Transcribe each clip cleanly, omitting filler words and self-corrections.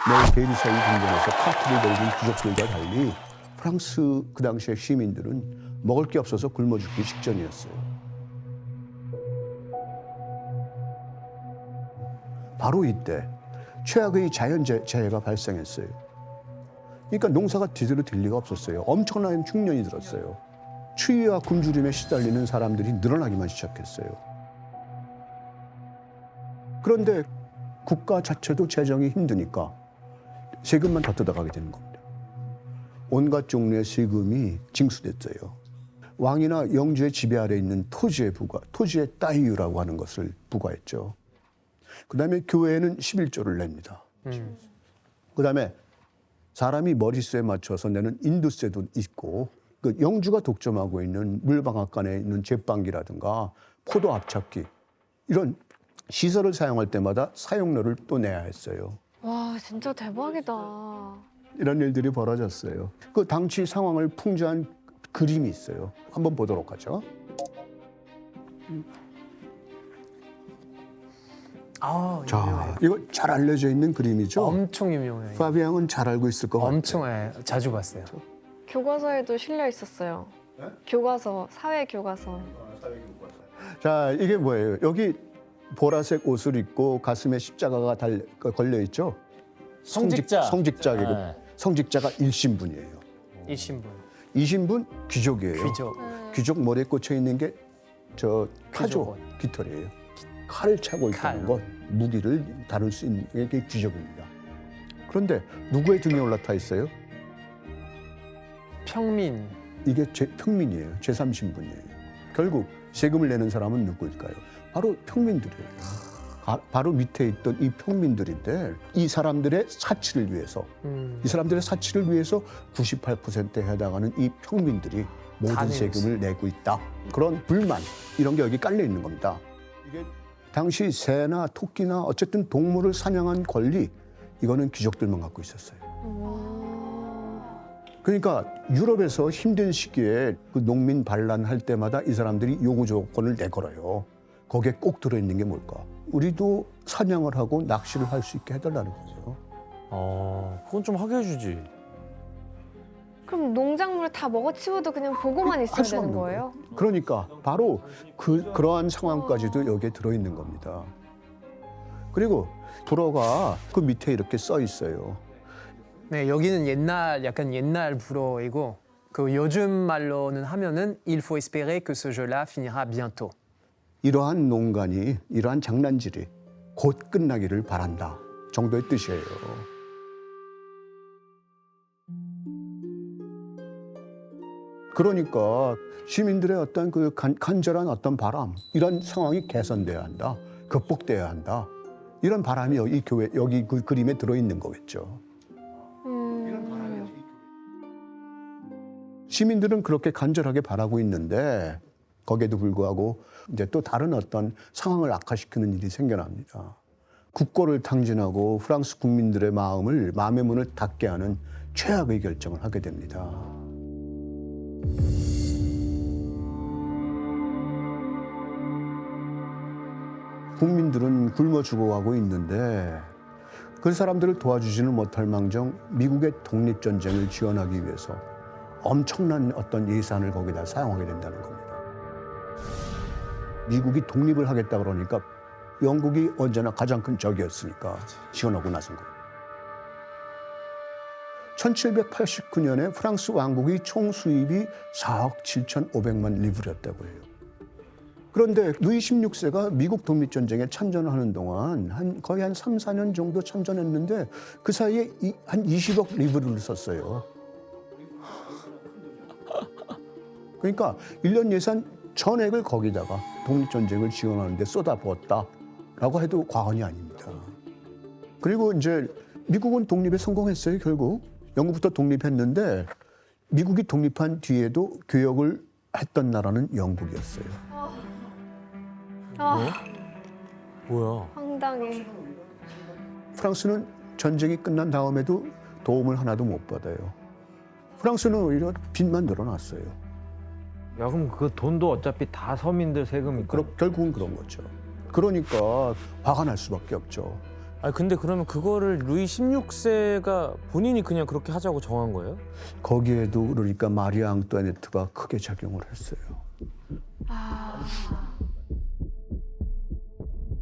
베르사유 궁전에서 파티를 벌이는 귀족들과 달리 프랑스 그 당시의 시민들은 먹을 게 없어서 굶어 죽기 직전이었어요. 바로 이때 최악의 자연재해가 발생했어요. 그러니까 농사가 제대로 될 리가 없었어요. 엄청난 흉년이 들었어요. 추위와 굶주림에 시달리는 사람들이 늘어나기만 시작했어요. 그런데 국가 자체도 재정이 힘드니까 세금만 더 뜯어가게 되는 겁니다. 온갖 종류의 세금이 징수됐어요. 왕이나 영주의 지배 아래 있는 토지의 따위유라고 하는 것을 부과했죠. 그다음에 교회에는 11조를 냅니다. 그다음에 사람이 머릿수에 맞춰서 내는 인두세도 있고, 그 영주가 독점하고 있는 물방앗간에 있는 제빵기라든가 포도 압착기 이런 시설을 사용할 때마다 사용료를 또 내야 했어요. 와, 진짜 대박이다. 이런 일들이 벌어졌어요. 그 당시 상황을 풍자한 그림이 있어요. 한번 보도록 하죠. 자, 이거 잘 알려져 있는 그림이죠. 엄청 유명해요. 파비앙은 잘 알고 있을 것 같아요. 엄청 자주 봤어요. 교과서에도 실려 있었어요. 교과서, 사회 교과서. 자, 이게 뭐예요? 여기 보라색 옷을 입고 가슴에 십자가가 걸려 있죠. 성직자. 성직자가 일신분이에요. 이 신분. 이신분 귀족이에요. 귀족. 귀족 머리에 꽂혀 있는 게 저 타조 귀족옷. 깃털이에요. 칼을 차고 있다는 것, 무기를 다룰 수 있는 게 귀족입니다. 그런데 누구의 등에 올라타 있어요? 평민. 이게 평민이에요. 제3신분이에요. 결국 세금을 내는 사람은 누구일까요? 바로 평민들이에요. 바로 밑에 있던 이 평민들인데 이 사람들의 사치를 위해서 98%에 해당하는 이 평민들이 모든 세금을 내고 있다. 그런 불만 이런 게 여기 깔려 있는 겁니다. 이게 당시 새나 토끼나 어쨌든 동물을 사냥한 권리 이거는 귀족들만 갖고 있었어요. 그러니까 유럽에서 힘든 시기에 그 농민 반란할 때마다 이 사람들이 요구 조건을 내걸어요. 거기에 꼭 들어있는 게 뭘까? 우리도 사냥을 하고 낚시를 할 수 있게 해달라는 거죠. 그건 좀 하게 해주지. 그럼 농작물을 다 먹어치워도 그냥 보고만 있어야 할 수 되는 없는 거예요? 그러니까 바로 그러한 상황까지도 여기에 들어있는 겁니다. 그리고 불어가 그 밑에 이렇게 써 있어요. 네, 여기는 약간 옛날 불어이고 그 요즘 말로는 하면은 Il faut espérer que ce jeu-là finira bientôt. 이러한 농간이, 이러한 장난질이 곧 끝나기를 바란다 정도의 뜻이에요. 그러니까 시민들의 어떤 그 간절한 어떤 바람, 이런 상황이 개선돼야 한다, 극복돼야 한다. 이런 바람이 여기 그 그림에 들어있는 거겠죠. 시민들은 그렇게 간절하게 바라고 있는데 거기에도 불구하고 이제 또 다른 어떤 상황을 악화시키는 일이 생겨납니다. 국고를 탕진하고 프랑스 국민들의 마음의 문을 닫게 하는 최악의 결정을 하게 됩니다. 국민들은 굶어 죽어가고 있는데 그 사람들을 도와주지는 못할 망정 미국의 독립전쟁을 지원하기 위해서 엄청난 어떤 예산을 거기다 사용하게 된다는 겁니다. 미국이 독립을 하겠다 그러니까 영국이 언제나 가장 큰 적이었으니까 지원하고 나선 겁니다. 1789년에 프랑스 왕국의 총 수입이 4억 7,500만 리브르였다고 해요. 그런데 루이 16세가 미국 독립전쟁에 참전을 하는 동안 거의 한 3, 4년 정도 참전했는데 그 사이에 한 20억 리브르를 썼어요. 그러니까 1년 예산 전액을 거기다가 독립전쟁을 지원하는 데 쏟아부었다라고 해도 과언이 아닙니다. 그리고 이제 미국은 독립에 성공했어요, 결국. 영국부터 독립했는데 미국이 독립한 뒤에도 교역을 했던 나라는 영국이었어요. 뭐야? 황당해. 프랑스는 전쟁이 끝난 다음에도 도움을 하나도 못 받아요. 프랑스는 오히려 빚만 늘어났어요. 야, 그럼 그 돈도 어차피 다 서민들 세금이니까. 결국은 그런 거죠. 그러니까 화가 날 수밖에 없죠. 아 근데 그러면 그거를 루이 16세가 본인이 그냥 그렇게 하자고 정한 거예요? 거기에도 그러니까 마리 앙뚜아네트가 크게 작용을 했어요.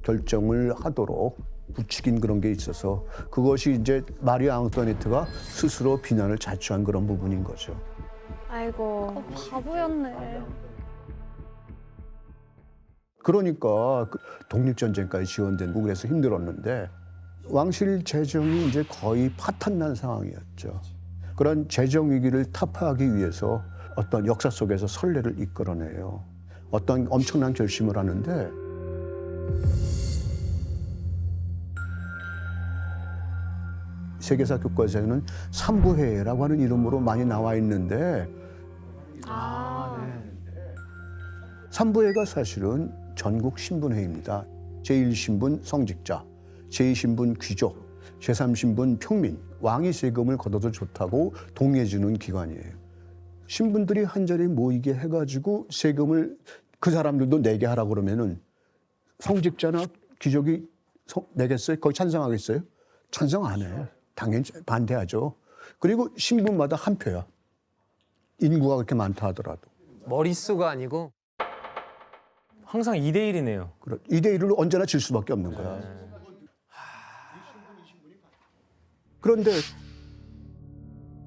결정을 하도록 부추긴 그런 게 있어서 그것이 이제 마리 앙뚜아네트가 스스로 비난을 자초한 그런 부분인 거죠. 아이고. 바보였네. 그러니까 독립전쟁까지 지원되고 그래서 힘들었는데 왕실 재정이 이제 거의 파탄난 상황이었죠. 그런 재정 위기를 타파하기 위해서 어떤 역사 속에서 선례를 이끌어내요. 어떤 엄청난 결심을 하는데 세계사 교과서에는 삼부회라고 하는 이름으로 많이 나와 있는데 삼부회가 사실은 전국 신분회의입니다. 제1신분 성직자, 제2신분 귀족, 제3신분 평민, 왕이 세금을 걷어도 좋다고 동의해주는 기관이에요. 신분들이 한자리에 모이게 해가지고 세금을 그 사람들도 내게 하라고 그러면은 성직자나 귀족이 내겠어요? 거기 찬성하겠어요? 찬성 안 해요. 당연히 반대하죠. 그리고 신분마다 한 표야. 인구가 그렇게 많다 하더라도. 머릿수가 아니고 항상 2대 1이네요. 2대 1로 언제나 질 수밖에 없는 거야. 그런데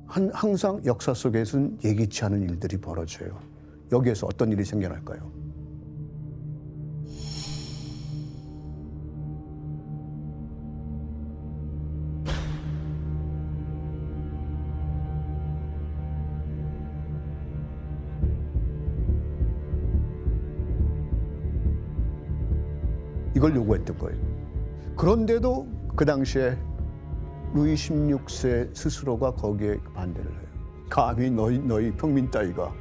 항상 역사 속에서는 예기치 않은 일들이 벌어져요. 여기에서 어떤 일이 생겨날까요? 이걸 요구했던 거예요. 그런데도 그 당시에 루이 16세 스스로가 거기에 반대를 해요. 감히 너희 평민 따위가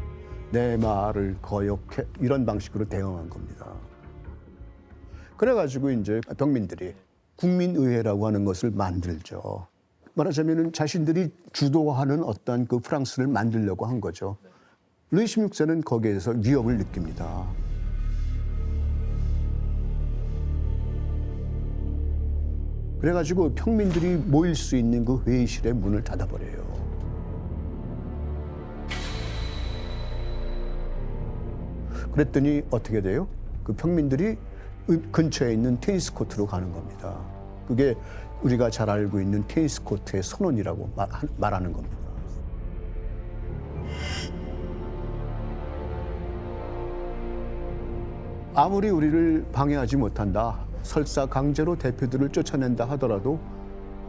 내 말을 거역해 이런 방식으로 대응한 겁니다. 그래가지고 이제 평민들이 국민의회라고 하는 것을 만들죠. 말하자면은 자신들이 주도하는 어떤 그 프랑스를 만들려고 한 거죠. 루이 16세는 거기에서 위협을 느낍니다. 그래가지고 평민들이 모일 수 있는 그 회의실의 문을 닫아버려요. 그랬더니 어떻게 돼요? 그 평민들이 근처에 있는 테니스 코트로 가는 겁니다. 그게 우리가 잘 알고 있는 테니스 코트의 선언이라고 말하는 겁니다. 아무리 우리를 방해하지 못한다. 설사 강제로 대표들을 쫓아낸다 하더라도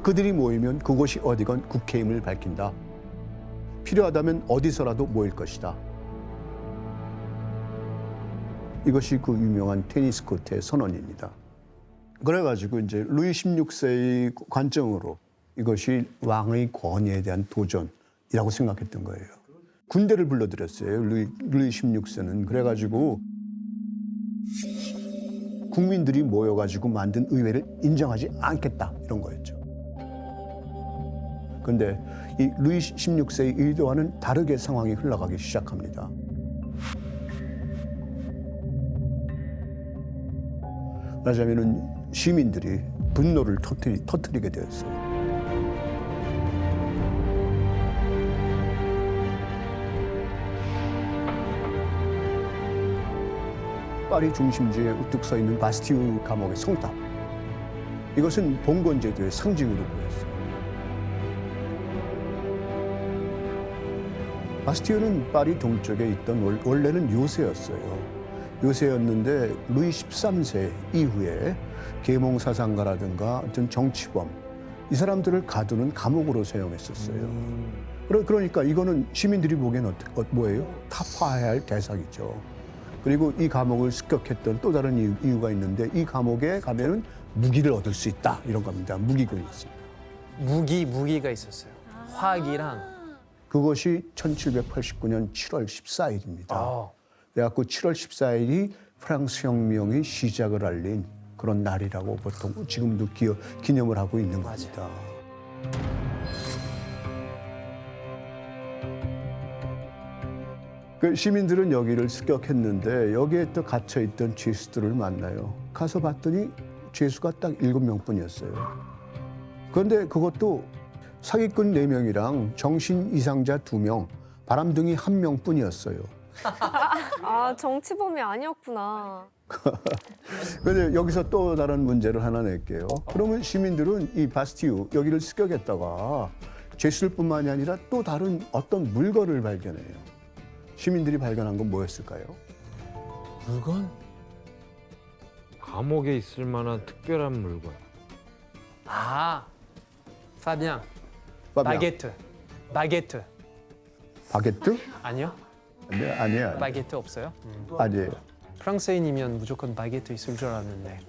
그들이 모이면 그곳이 어디건 국회임을 밝힌다. 필요하다면 어디서라도 모일 것이다. 이것이 그 유명한 테니스 코트의 선언입니다. 그래가지고 이제 루이 16세의 관점으로 이것이 왕의 권위에 대한 도전이라고 생각했던 거예요. 군대를 불러들였어요. 루이 16세는. 그래가지고 국민들이 모여가지고 만든 의회를 인정하지 않겠다 이런 거였죠. 그런데 이 루이 16세의 의도와는 다르게 상황이 흘러가기 시작합니다. 말하자면은 시민들이 분노를 터뜨리게 되었어요. 파리 중심지에 우뚝 서 있는 바스티유 감옥의 성탑. 이것은 봉건제도의 상징으로 보였어요. 바스티유는 파리 동쪽에 있던 원래는 요새였어요. 요새였는데 루이 13세 이후에 계몽사상가라든가 어떤 정치범 이 사람들을 가두는 감옥으로 사용했었어요. 그러니까 이거는 시민들이 보기엔 뭐예요? 타파해야 할 대상이죠. 그리고 이 감옥을 습격했던 또 다른 이유가 있는데 이 감옥에 가면은 무기를 얻을 수 있다 이런 겁니다. 무기군이 있습니다. 무기가 있었어요. 화기랑. 그것이 1789년 7월 14일입니다. 그래갖고 7월 14일이 프랑스 혁명의 시작을 알린 그런 날이라고 보통 지금도 기념을 하고 있는 겁니다. 그 시민들은 여기를 습격했는데 여기에 또 갇혀있던 죄수들을 만나요. 가서 봤더니 죄수가 딱 7명뿐이었어요. 그런데 그것도 사기꾼 4명이랑 정신 이상자 2명, 바람둥이 1명뿐이었어요. 아, 정치범이 아니었구나. 그런데 여기서 또 다른 문제를 하나 낼게요. 그러면 시민들은 이 바스티유 여기를 습격했다가 죄수들 뿐만이 아니라 또 다른 어떤 물건을 발견해요. 시민들이 발견한 건 뭐였을까요? 물건? 감옥에 있을 만한 특별한 물건. 아, Fabien. 파비앙. 바게트. 바게트. 바게트? 아니요? 네, 아니에요. 바게트 없어요? 아니에요. 프랑스인이면 무조건 바게트 있을 줄 알았는데.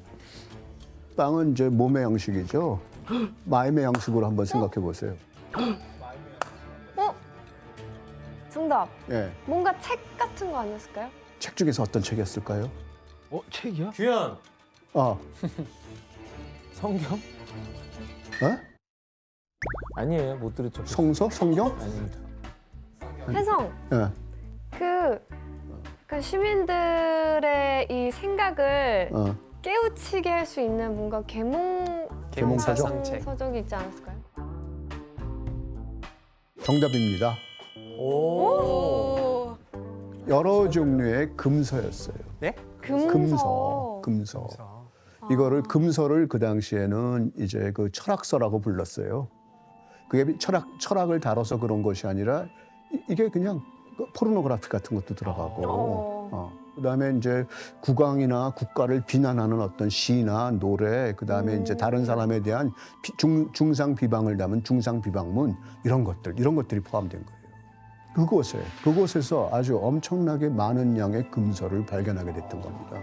빵은 이제 몸의 양식이죠. 마음의 양식으로 한번 생각해 보세요. 어? 정답. 예. 뭔가 책 같은 거 아니었을까요? 책 중에서 어떤 책이었을까요? 책이야? 규현. 아, 성경? 어? 아니에요. 못 들었죠. 성서? 성경? 아닙니다. 혜성. 예. 그러니까 시민들의 이 생각을 어. 깨우치게 할 수 있는 뭔가 계몽서적? 서적이 있지 않았을까요? 정답입니다. 오. 여러 종류의 금서였어요. 네? 금서. 금서. 이거를 금서를 그 당시에는 이제 그 철학서라고 불렀어요. 그게 철학을 다뤄서 그런 것이 아니라 이게 그냥 포르노그래피 같은 것도 들어가고. 그다음에 이제 국왕이나 국가를 비난하는 어떤 시나 노래, 그다음에 이제 다른 사람에 대한 중상 비방을 담은 중상 비방문 이런 것들이 포함된 거예요. 그곳에서 아주 엄청나게 많은 양의 금서를 발견하게 됐던 겁니다.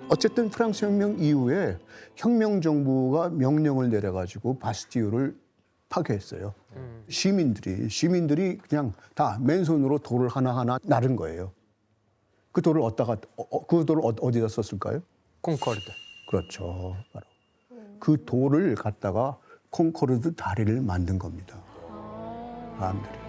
어쨌든 프랑스 혁명 이후에 혁명 정부가 명령을 내려가지고 바스티유를 파괴했어요. 시민들이 그냥 다 맨손으로 돌을 하나하나 나른 거예요. 그 돌을 어디다 썼을까요? 콩코르드. 그렇죠. 바로 그 돌을 갖다가 콩코르드 다리를 만든 겁니다. 사람들이.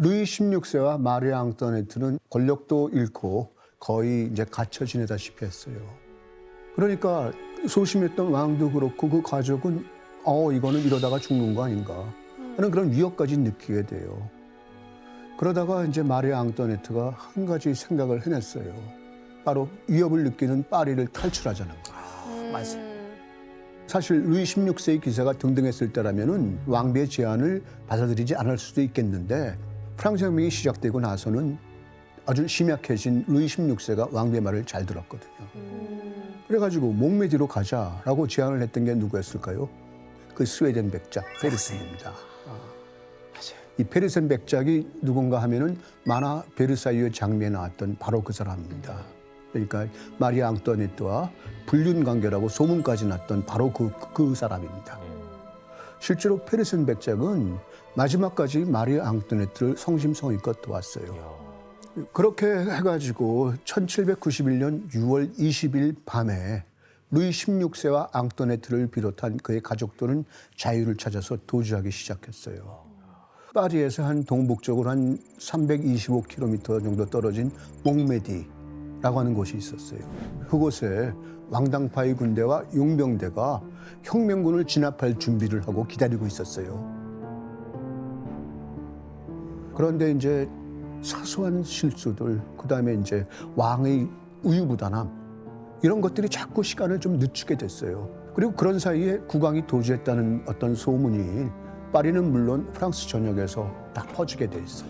루이 16세와 마리 앙뚜아네트는 권력도 잃고 거의 이제 갇혀 지내다시피 했어요. 그러니까 소심했던 왕도 그렇고 그 가족은 이거는 이러다가 죽는 거 아닌가 하는 그런 위협까지 느끼게 돼요. 그러다가 이제 마리 앙뚜아네트가 한 가지 생각을 해냈어요. 바로 위협을 느끼는 파리를 탈출하자는 거예요. 맞아. 사실 루이 16세의 기세가 등등했을 때라면은 왕비의 제안을 받아들이지 않을 수도 있겠는데 프랑스 혁명이 시작되고 나서는 아주 심약해진 루이 16세가 왕비의 말을 잘 들었거든요. 그래가지고 목메디로 가자라고 제안을 했던 게 누구였을까요? 그 스웨덴 백작 페르센입니다. 이 페르센 백작이 누군가 하면은 만화 베르사유의 장미에 나왔던 바로 그 사람입니다. 그러니까 마리 앙뚜아네트와 불륜 관계라고 소문까지 났던 바로 그 사람입니다. 실제로 페르센 백작은 마지막까지 마리 앙뚜아네트를 성심성의껏 도왔어요. 그렇게 해가지고 1791년 6월 20일 밤에 루이 16세와 앙뚜아네트를 비롯한 그의 가족들은 자유를 찾아서 도주하기 시작했어요. 파리에서 한 동북쪽으로 한 325km 정도 떨어진 몽메디라고 하는 곳이 있었어요. 그곳에 왕당파의 군대와 용병대가 혁명군을 진압할 준비를 하고 기다리고 있었어요. 그런데 이제 사소한 실수들, 그다음에 이제 왕의 우유부단함 이런 것들이 자꾸 시간을 좀 늦추게 됐어요. 그리고 그런 사이에 국왕이 도주했다는 어떤 소문이 파리는 물론 프랑스 전역에서 다 퍼지게 돼 있어요.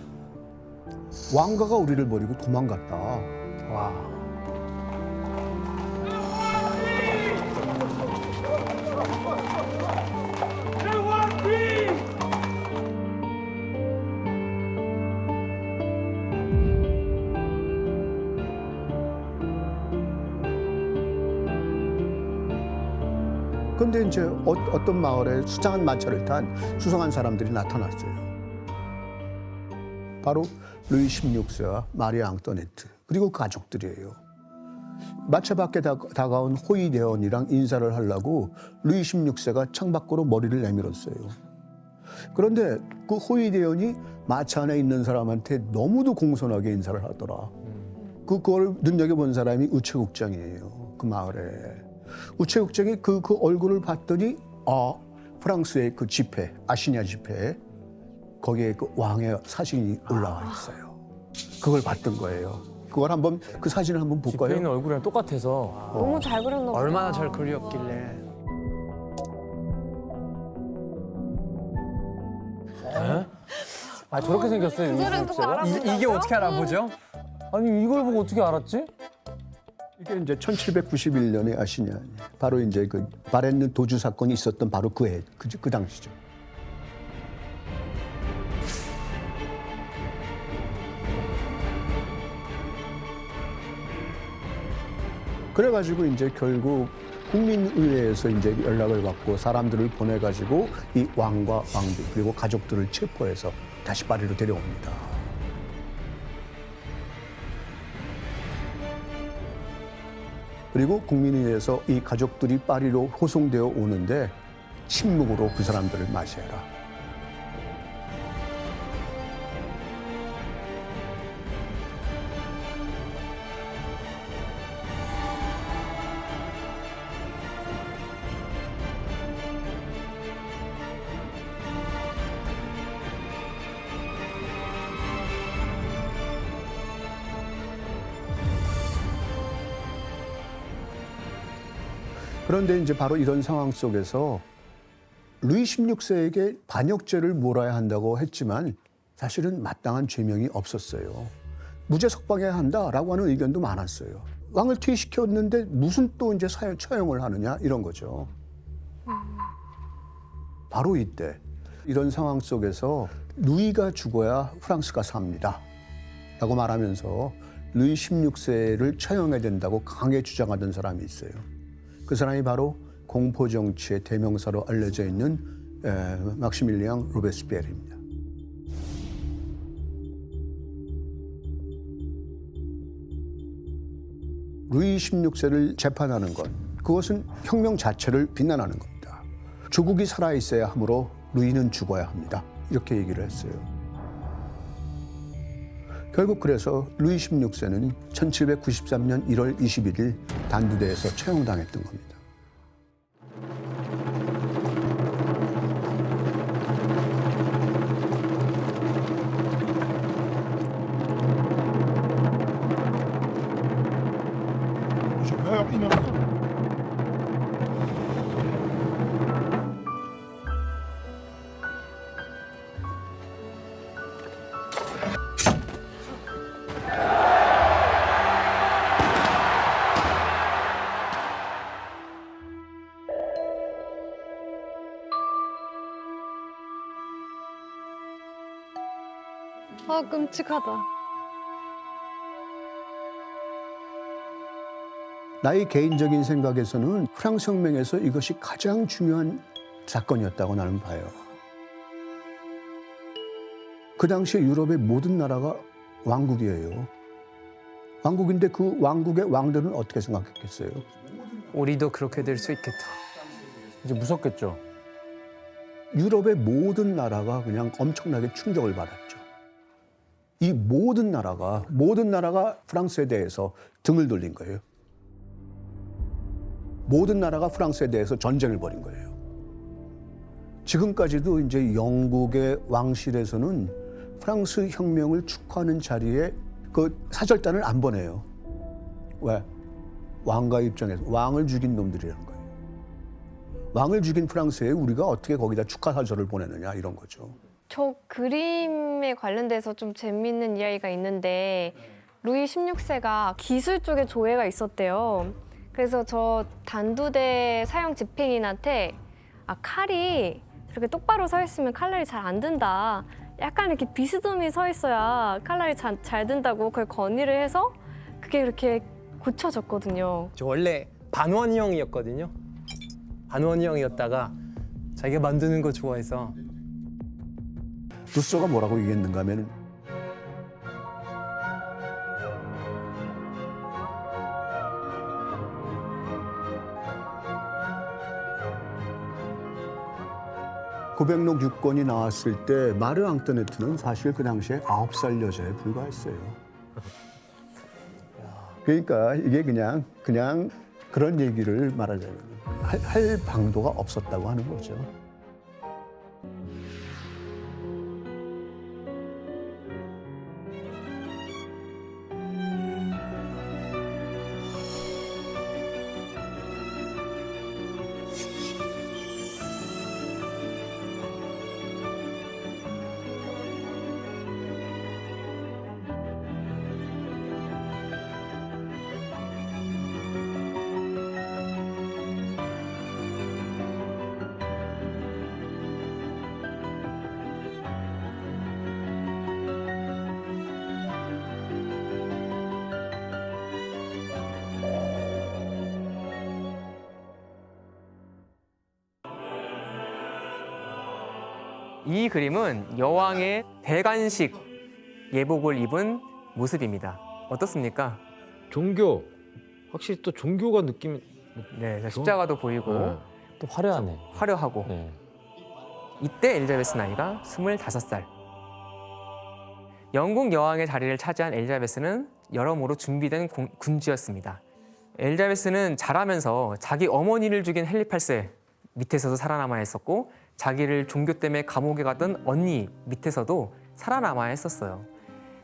왕가가 우리를 버리고 도망갔다. 와. 그런데 이제 어떤 마을에 수상한 마차를 탄 수상한 사람들이 나타났어요. 바로 루이 16세와 마리 앙뚜아네트 그리고 가족들이에요. 마차 밖에 다가온 호위대원이랑 인사를 하려고 루이 16세가 창밖으로 머리를 내밀었어요. 그런데 그 호위대원이 마차 안에 있는 사람한테 너무도 공손하게 인사를 하더라. 그걸 눈여겨본 사람이 우체국장이에요. 그 마을에. 우체국장이 그 얼굴을 봤더니 프랑스의 그 지폐, 아시냐 지폐, 거기에 그 왕의 사진이 올라와 있어요. 그걸 봤던 거예요. 그걸 한번 그 사진을 한번 집에 볼까요? 있는 얼굴이랑 똑같아서. 너무 잘 그렸나 보다. 얼마나 잘 그렸길래. 아 저렇게 생겼어요. 그거를 유희 또 씨. 알아본다고요? 이게 어떻게 알아보죠? 아니 이걸 보고 어떻게 알았지? 이게 이제 1791년에 아시냐. 바로 이제 그 바렌느 도주 사건이 있었던 바로 그 당시죠. 그래가지고 이제 결국 국민의회에서 이제 연락을 받고 사람들을 보내가지고 이 왕과 왕비 그리고 가족들을 체포해서 다시 파리로 데려옵니다. 그리고 국민의회에서 이 가족들이 파리로 호송되어 오는데 침묵으로 그 사람들을 맞이해라. 그런데 이제 바로 이런 상황 속에서 루이 16세에게 반역죄를 물어야 한다고 했지만 사실은 마땅한 죄명이 없었어요. 무죄 석방해야 한다라고 하는 의견도 많았어요. 왕을 퇴위시켰는데 무슨 또 이제 처형을 하느냐 이런 거죠. 바로 이때 이런 상황 속에서 루이가 죽어야 프랑스가 삽니다. 라고 말하면서 루이 16세를 처형해야 된다고 강하게 주장하던 사람이 있어요. 그 사람이 바로 공포 정치의 대명사로 알려져 있는 막시밀리앙 로베스피에르입니다. 루이 16세를 재판하는 것, 그것은 혁명 자체를 비난하는 겁니다. 조국이 살아있어야 하므로 루이는 죽어야 합니다. 이렇게 얘기를 했어요. 결국 그래서 루이 16세는 1793년 1월 21일 단두대에서 처형당했던 겁니다. Je meurs innocent. 아, 끔찍하다. 나의 개인적인 생각에서는 프랑스 혁명에서 이것이 가장 중요한 사건이었다고 나는 봐요. 그 당시에 유럽의 모든 나라가 왕국이에요. 왕국인데 그 왕국의 왕들은 어떻게 생각했겠어요? 우리도 그렇게 될 수 있겠다. 이제 무섭겠죠. 유럽의 모든 나라가 그냥 엄청나게 충격을 받았죠. 이 모든 나라가 프랑스에 대해서 등을 돌린 거예요. 모든 나라가 프랑스에 대해서 전쟁을 벌인 거예요. 지금까지도 이제 영국의 왕실에서는 프랑스 혁명을 축하하는 자리에 그 사절단을 안 보내요. 왜? 왕가 입장에서 왕을 죽인 놈들이라는 거예요. 왕을 죽인 프랑스에 우리가 어떻게 거기다 축하 사절을 보내느냐 이런 거죠. 저 그림에 관련돼서 좀 재밌는 이야기가 있는데 루이 16세가 기술 쪽에 조예가 있었대요. 그래서 저 단두대 사형 집행인한테 칼이 이렇게 똑바로 서 있으면 칼날이 잘 안 든다. 약간 이렇게 비스듬히 서 있어야 칼날이 잘 든다고 그걸 건의를 해서 그게 그렇게 고쳐졌거든요. 저 원래 반원형이었거든요. 반원형이었다가 자기가 만드는 거 좋아해서 루소가 뭐라고 얘기했는가 하면 고백록 유권이 나왔을 때 마르 앙토네트는 사실 그 당시에 9살 여자에 불과했어요. 그러니까 이게 그냥 그런 얘기를 말하자면 할 방도가 없었다고 하는 거죠. 이 그림은 여왕의 대관식 예복을 입은 모습입니다. 어떻습니까? 종교 확실히 또 종교가 느낌이 네, 십자가도 보이고 네. 또 화려하네. 화려하고 네. 이때 엘리자베스 나이가 25살. 영국 여왕의 자리를 차지한 엘리자베스는 여러모로 준비된 군주였습니다. 엘리자베스는 자라면서 자기 어머니를 죽인 헨리 8세 밑에서도 살아남아야 했었고 자기를 종교 때문에 감옥에 가던 언니 밑에서도 살아남아야 했었어요.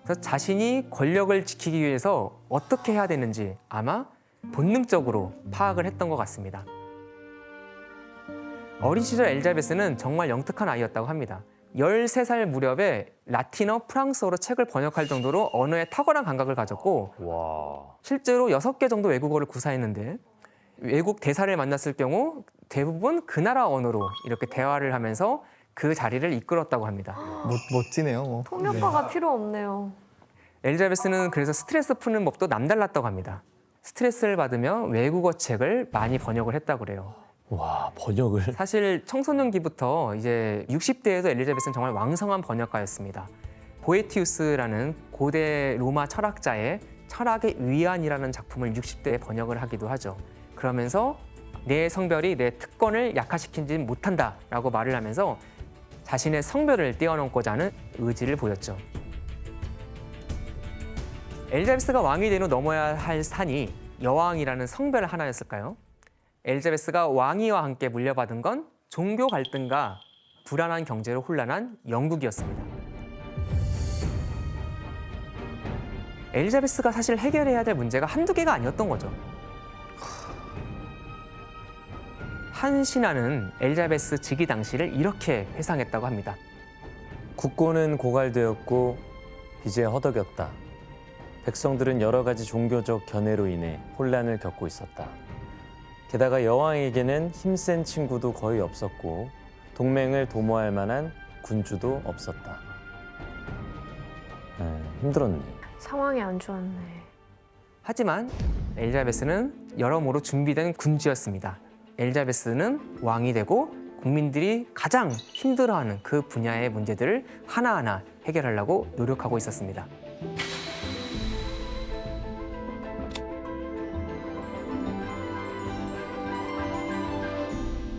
그래서 자신이 권력을 지키기 위해서 어떻게 해야 되는지 아마 본능적으로 파악을 했던 것 같습니다. 어린 시절 엘리자베스는 정말 영특한 아이였다고 합니다. 13살 무렵에 라틴어, 프랑스어로 책을 번역할 정도로 언어에 탁월한 감각을 가졌고 와. 실제로 6개 정도 외국어를 구사했는데 외국 대사를 만났을 경우 대부분 그 나라 언어로 이렇게 대화를 하면서 그 자리를 이끌었다고 합니다. 멋지네요. 뭐. 통역가가 필요 없네요. 엘리자베스는 그래서 스트레스 푸는 법도 남달랐다고 합니다. 스트레스를 받으며 외국어 책을 많이 번역을 했다고 그래요. 와, 번역을. 사실 청소년기부터 이제 60대에도 엘리자베스는 정말 왕성한 번역가였습니다. 보에티우스라는 고대 로마 철학자의 철학의 위안이라는 작품을 60대에 번역을 하기도 하죠. 그러면서 내 성별이 내 특권을 약화시키지 못한다라고 말을 하면서 자신의 성별을 뛰어넘고자 하는 의지를 보였죠. 엘리자베스가 왕이 된 후 넘어야 할 산이 여왕이라는 성별 하나였을까요? 엘리자베스가 왕위와 함께 물려받은 건 종교 갈등과 불안한 경제로 혼란한 영국이었습니다. 엘리자베스가 사실 해결해야 될 문제가 한두 개가 아니었던 거죠. 한 신하는 엘리자베스 즉위 당시를 이렇게 회상했다고 합니다. 국고는 고갈되었고 빚에 허덕였다. 백성들은 여러 가지 종교적 견해로 인해 혼란을 겪고 있었다. 게다가 여왕에게는 힘센 친구도 거의 없었고 동맹을 도모할 만한 군주도 없었다. 힘들었네. 상황이 안 좋았네. 하지만 엘리자베스는 여러모로 준비된 군주였습니다. 엘리자베스는 왕이 되고 국민들이 가장 힘들어하는 그 분야의 문제들을 하나하나 해결하려고 노력하고 있었습니다.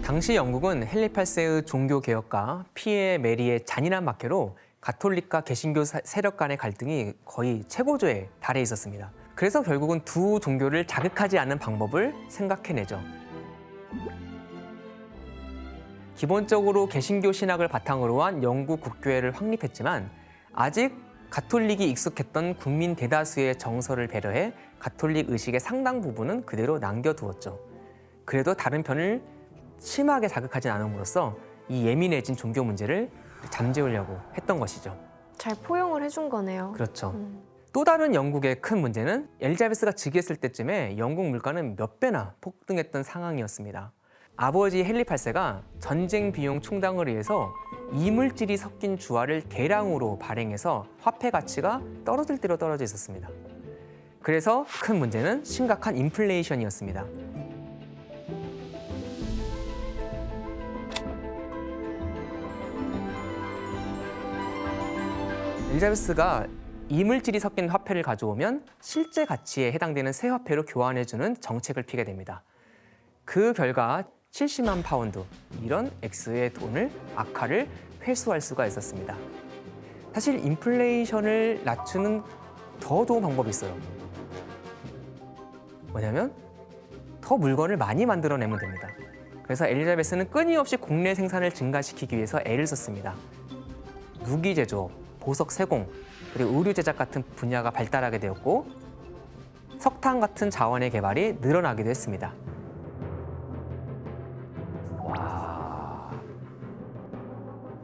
당시 영국은 헨리 8세의 종교 개혁과 피에 메리의 잔인한 박해로 가톨릭과 개신교 세력 간의 갈등이 거의 최고조에 달해 있었습니다. 그래서 결국은 두 종교를 자극하지 않는 방법을 생각해내죠. 기본적으로 개신교 신학을 바탕으로 한 영국 국교회를 확립했지만 아직 가톨릭이 익숙했던 국민 대다수의 정서를 배려해 가톨릭 의식의 상당 부분은 그대로 남겨두었죠. 그래도 다른 편을 심하게 자극하지 않음으로써 이 예민해진 종교 문제를 잠재우려고 했던 것이죠. 잘 포용을 해준 거네요. 그렇죠. 또 다른 영국의 큰 문제는 엘리자베스가 즉위했을 때쯤에 영국 물가는 몇 배나 폭등했던 상황이었습니다. 아버지 헨리 8세가 전쟁 비용 충당을 위해서 이물질이 섞인 주화를 대량으로 발행해서 화폐 가치가 떨어질 대로 떨어져 있었습니다. 그래서 큰 문제는 심각한 인플레이션이었습니다. 엘리자베스가 이물질이 섞인 화폐를 가져오면 실제 가치에 해당되는 새 화폐로 교환해주는 정책을 피게 됩니다. 그 결과 70만 파운드 이런 액수의 돈을 아카를 회수할 수가 있었습니다. 사실 인플레이션을 낮추는 더 좋은 방법이 있어요. 뭐냐면 더 물건을 많이 만들어내면 됩니다. 그래서 엘리자베스는 끊임없이 국내 생산을 증가시키기 위해서 애를 썼습니다. 무기 제조업, 보석 세공, 그리고 의류 제작 같은 분야가 발달하게 되었고 석탄 같은 자원의 개발이 늘어나기도 했습니다.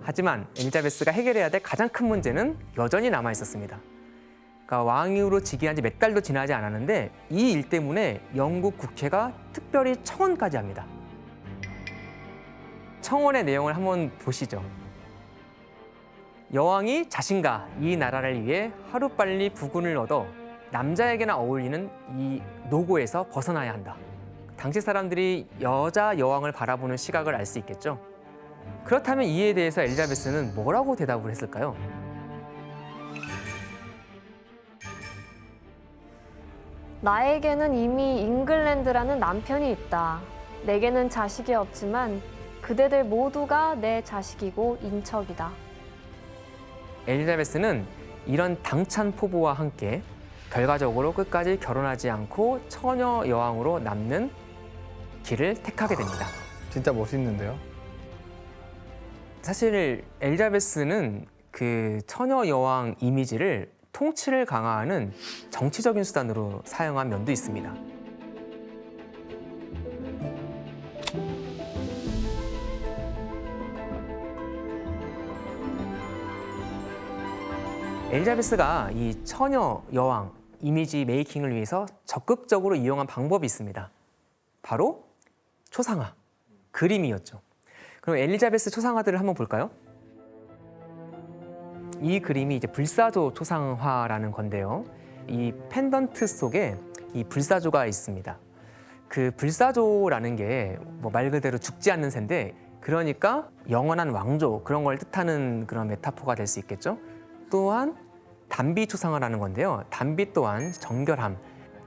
하지만 엘리자베스가 해결해야 될 가장 큰 문제는 여전히 남아 있었습니다. 그러니까 왕으로 즉위한 지 몇 달도 지나지 않았는데 이 일 때문에 영국 국회가 특별히 청원까지 합니다. 청원의 내용을 한번 보시죠. 여왕이 자신과 이 나라를 위해 하루빨리 부군을 얻어 남자에게나 어울리는 이 노고에서 벗어나야 한다. 당시 사람들이 여자 여왕을 바라보는 시각을 알 수 있겠죠. 그렇다면 이에 대해서 엘리자베스는 뭐라고 대답을 했을까요? 나에게는 이미 잉글랜드라는 남편이 있다. 내게는 자식이 없지만 그대들 모두가 내 자식이고 인척이다. 엘리자베스는 이런 당찬 포부와 함께 결과적으로 끝까지 결혼하지 않고 처녀 여왕으로 남는 길을 택하게 됩니다. 진짜 멋있는데요? 사실 엘리자베스는 그 처녀 여왕 이미지를 통치를 강화하는 정치적인 수단으로 사용한 면도 있습니다. 엘리자베스가 이 처녀 여왕 이미지 메이킹을 위해서 적극적으로 이용한 방법이 있습니다. 바로 초상화, 그림이었죠. 그럼 엘리자베스 초상화들을 한번 볼까요? 이 그림이 이제 불사조 초상화라는 건데요. 이 펜던트 속에 이 불사조가 있습니다. 그 불사조라는 게 뭐 말 그대로 죽지 않는 새인데 그러니까 영원한 왕조 그런 걸 뜻하는 그런 메타포가 될 수 있겠죠. 또한 단비 초상화라는 건데요. 단비 또한 정결함,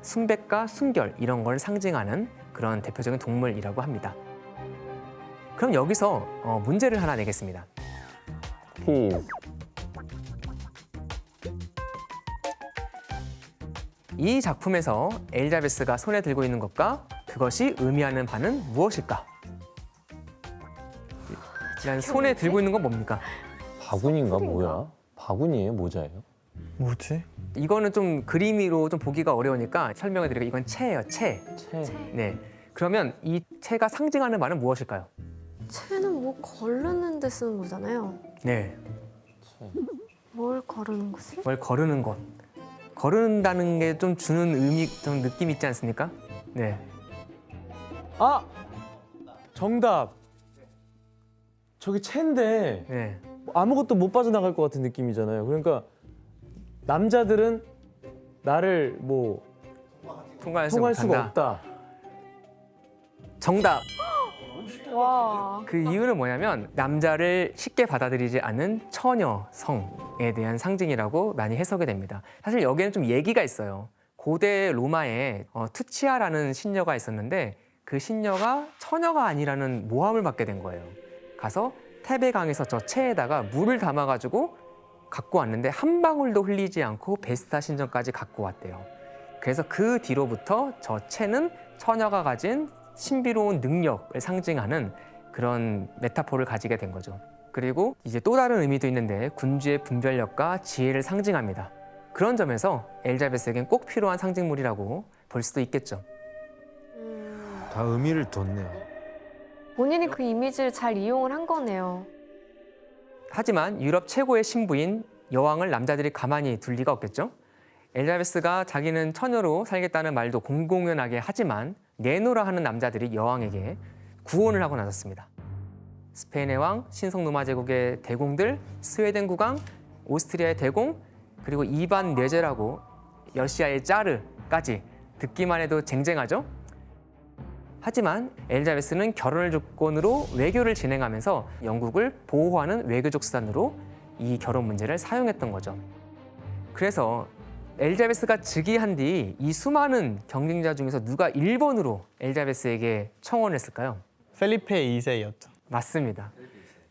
순백과 순결 이런 걸 상징하는 그런 대표적인 동물이라고 합니다. 그럼 여기서 문제를 하나 내겠습니다. 이 작품에서 엘리자베스가 손에 들고 있는 것과 그것이 의미하는 바는 무엇일까? 일단 손에 들고 있는 건 뭡니까? 바구니인가 뭐야? 바구니예요? 모자예요? 뭐지? 이거는 좀 그림으로 좀 보기가 어려우니까 설명을 드리고 이건 채예요, 채. 채. 네. 그러면 이 채가 상징하는 바는 무엇일까요? 채는 뭐 거르는 데 쓰는 거잖아요. 네. 뭘 거르는 것을? 뭘 거르는 것. 거른다는 게 좀 주는 의미, 좀 느낌 있지 않습니까? 네. 아! 정답. 저기 채인데 네. 아무것도 못 빠져나갈 것 같은 느낌이잖아요. 그러니까 남자들은 나를 뭐 통과할 통할 수가 못한다. 없다. 정답. 와. 그 이유는 뭐냐면 남자를 쉽게 받아들이지 않는 처녀 성에 대한 상징이라고 많이 해석이 됩니다. 사실 여기에는 좀 얘기가 있어요. 고대 로마에 투치아라는 신녀가 있었는데 그 신녀가 처녀가 아니라는 모함을 받게 된 거예요. 가서 테베강에서 저 채에다가 물을 담아가지고 갖고 왔는데 한 방울도 흘리지 않고 베스타 신전까지 갖고 왔대요. 그래서 그 뒤로부터 저 채는 처녀가 가진 신비로운 능력을 상징하는 그런 메타포를 가지게 된 거죠. 그리고 이제 또 다른 의미도 있는데 군주의 분별력과 지혜를 상징합니다. 그런 점에서 엘리자베스에겐 꼭 필요한 상징물이라고 볼 수도 있겠죠. 다 의미를 뒀네요. 본인이 그 이미지를 잘 이용을 한 거네요. 하지만 유럽 최고의 신부인 여왕을 남자들이 가만히 둘 리가 없겠죠. 엘리자베스가 자기는 처녀로 살겠다는 말도 공공연하게 하지만 내노라 하는 남자들이 여왕에게 구원을 하고 나섰습니다. 스페인의 왕, 신성노마 제국의 대공들, 스웨덴 국왕, 오스트리아의 대공, 그리고 이반 뇌제라고 러시아의 짜르까지 듣기만 해도 쟁쟁하죠. 하지만 엘리자베스는 결혼을 조건으로 외교를 진행하면서 영국을 보호하는 외교적 수단으로 이 결혼 문제를 사용했던 거죠. 그래서 엘리자베스가 즉위한 뒤 이 수많은 경쟁자 중에서 누가 1번으로 엘리자베스에게 청원했을까요? 펠리페 2세였죠. 맞습니다.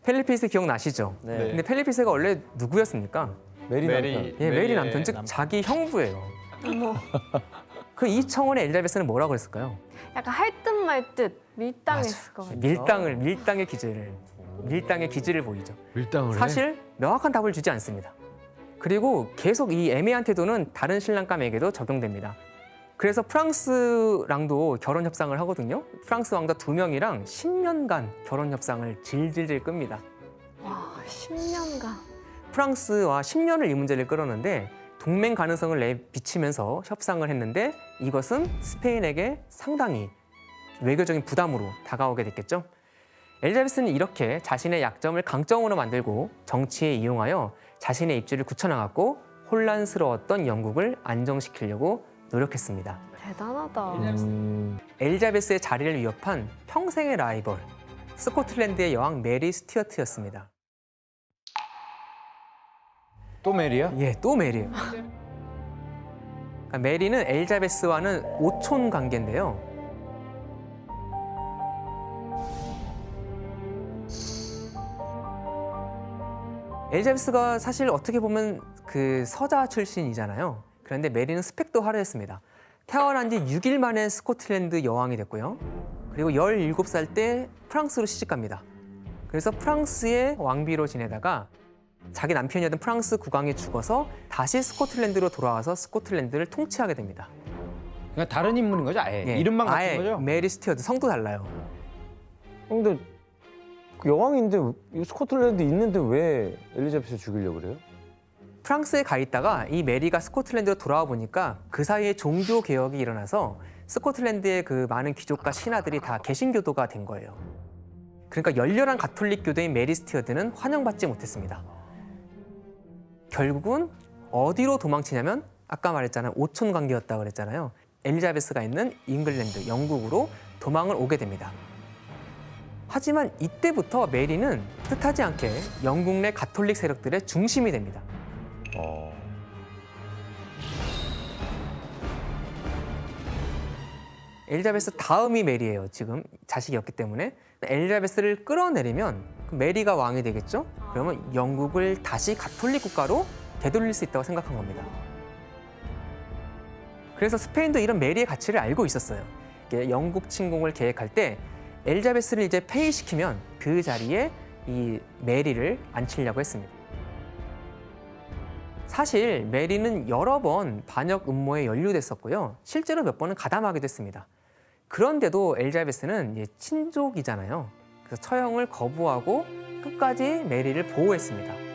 펠리페이스 기억나시죠? 네. 근데 펠리페이스가 원래 누구였습니까? 메리 메리. 남편. 예, 메리 남편, 즉 남편. 자기 형부예요. 그 이 청혼의 엘리자베스는 뭐라고 그랬을까요? 약간 할 듯 말 듯 밀당했을 것 같아요. 밀당의 기질을 보이죠. 밀당을 해. 사실 명확한 답을 주지 않습니다. 그리고 계속 이 애매한 태도는 다른 신랑감에게도 적용됩니다. 그래서 프랑스랑도 결혼 협상을 하거든요. 프랑스 왕자 2명이랑 10년간 결혼 협상을 질질질 끕니다. 와, 10년간. 프랑스와 10년을 이 문제를 끌었는데 동맹 가능성을 내비치면서 협상을 했는데 이것은 스페인에게 상당히 외교적인 부담으로 다가오게 됐겠죠. 엘리자베스는 이렇게 자신의 약점을 강점으로 만들고 정치에 이용하여 자신의 입지를 굳혀나갔고 혼란스러웠던 영국을 안정시키려고 노력했습니다. 대단하다. 엘리자베스의 자리를 위협한 평생의 라이벌, 스코틀랜드의 여왕 메리 스튜어트였습니다. 또 메리야? 예, 또 메리예요. 그러니까 메리는 엘리자베스와는 오촌 관계인데요. 엘리자베스가 사실 어떻게 보면 그 서자 출신이잖아요. 그런데 메리는 스펙도 화려했습니다. 태어난 지 6일 만에 스코틀랜드 여왕이 됐고요. 그리고 17살 때 프랑스로 시집갑니다. 그래서 프랑스의 왕비로 지내다가 자기 남편이었던 프랑스 국왕이 죽어서 다시 스코틀랜드로 돌아와서 스코틀랜드를 통치하게 됩니다. 그러니까 다른 인물인 거죠, 아예. 예, 이름만 같은 아예 거죠? 메리 스튜어트, 성도 달라요. 근데 그 여왕인데 스코틀랜드 있는데 왜 엘리자베스 죽이려고 그래요? 프랑스에 가 있다가 이 메리가 스코틀랜드로 돌아와 보니까 그 사이에 종교 개혁이 일어나서 스코틀랜드의 그 많은 귀족과 신하들이 다 개신교도가 된 거예요. 그러니까 열렬한 가톨릭 교도인 메리 스튜어트는 환영받지 못했습니다. 결국은 어디로 도망치냐면 아까 말했잖아요. 오촌 관계였다고 그랬잖아요. 엘리자베스가 있는 잉글랜드, 영국으로 도망을 오게 됩니다. 하지만 이때부터 메리는 뜻하지 않게 영국 내 가톨릭 세력들의 중심이 됩니다. 엘리자베스 다음이 메리예요. 지금 자식이었기 때문에 엘리자베스를 끌어내리면 메리가 왕이 되겠죠. 그러면 영국을 다시 가톨릭 국가로 되돌릴 수 있다고 생각한 겁니다. 그래서 스페인도 이런 메리의 가치를 알고 있었어요. 이게 영국 침공을 계획할 때 엘리자베스를 이제 폐위시키면 그 자리에 이 메리를 앉히려고 했습니다. 사실 메리는 여러 번 반역 음모에 연루됐었고요. 실제로 몇 번은 가담하기도 했습니다. 그런데도 엘리자베스는 친족이잖아요. 그래서 처형을 거부하고 끝까지 메리를 보호했습니다.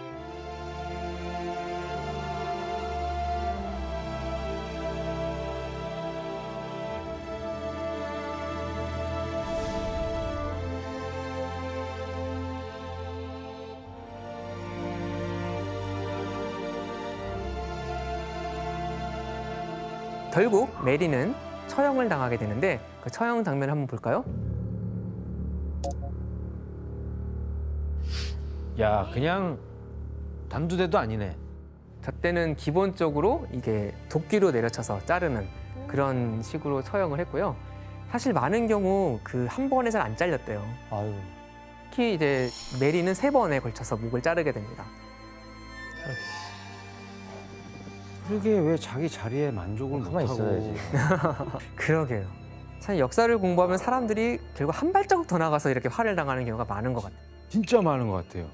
결국 메리는 처형을 당하게 되는데 그 처형 장면을 한번 볼까요? 야, 그냥 단두대도 아니네. 저 때는 기본적으로 이게 도끼로 내려쳐서 자르는 그런 식으로 처형을 했고요. 사실 많은 경우 그 한 번에 잘 안 잘렸대요. 아유. 특히 이제 메리는 3번에 걸쳐서 목을 자르게 됩니다. 그러게 왜 자기 자리에 만족을 가만히 못하고. 있어야지. 그러게요. 참 역사를 공부하면 사람들이 결국 한 발자국 더 나가서 이렇게 화를 당하는 경우가 많은 것 같아요. 진짜 많은 것 같아요.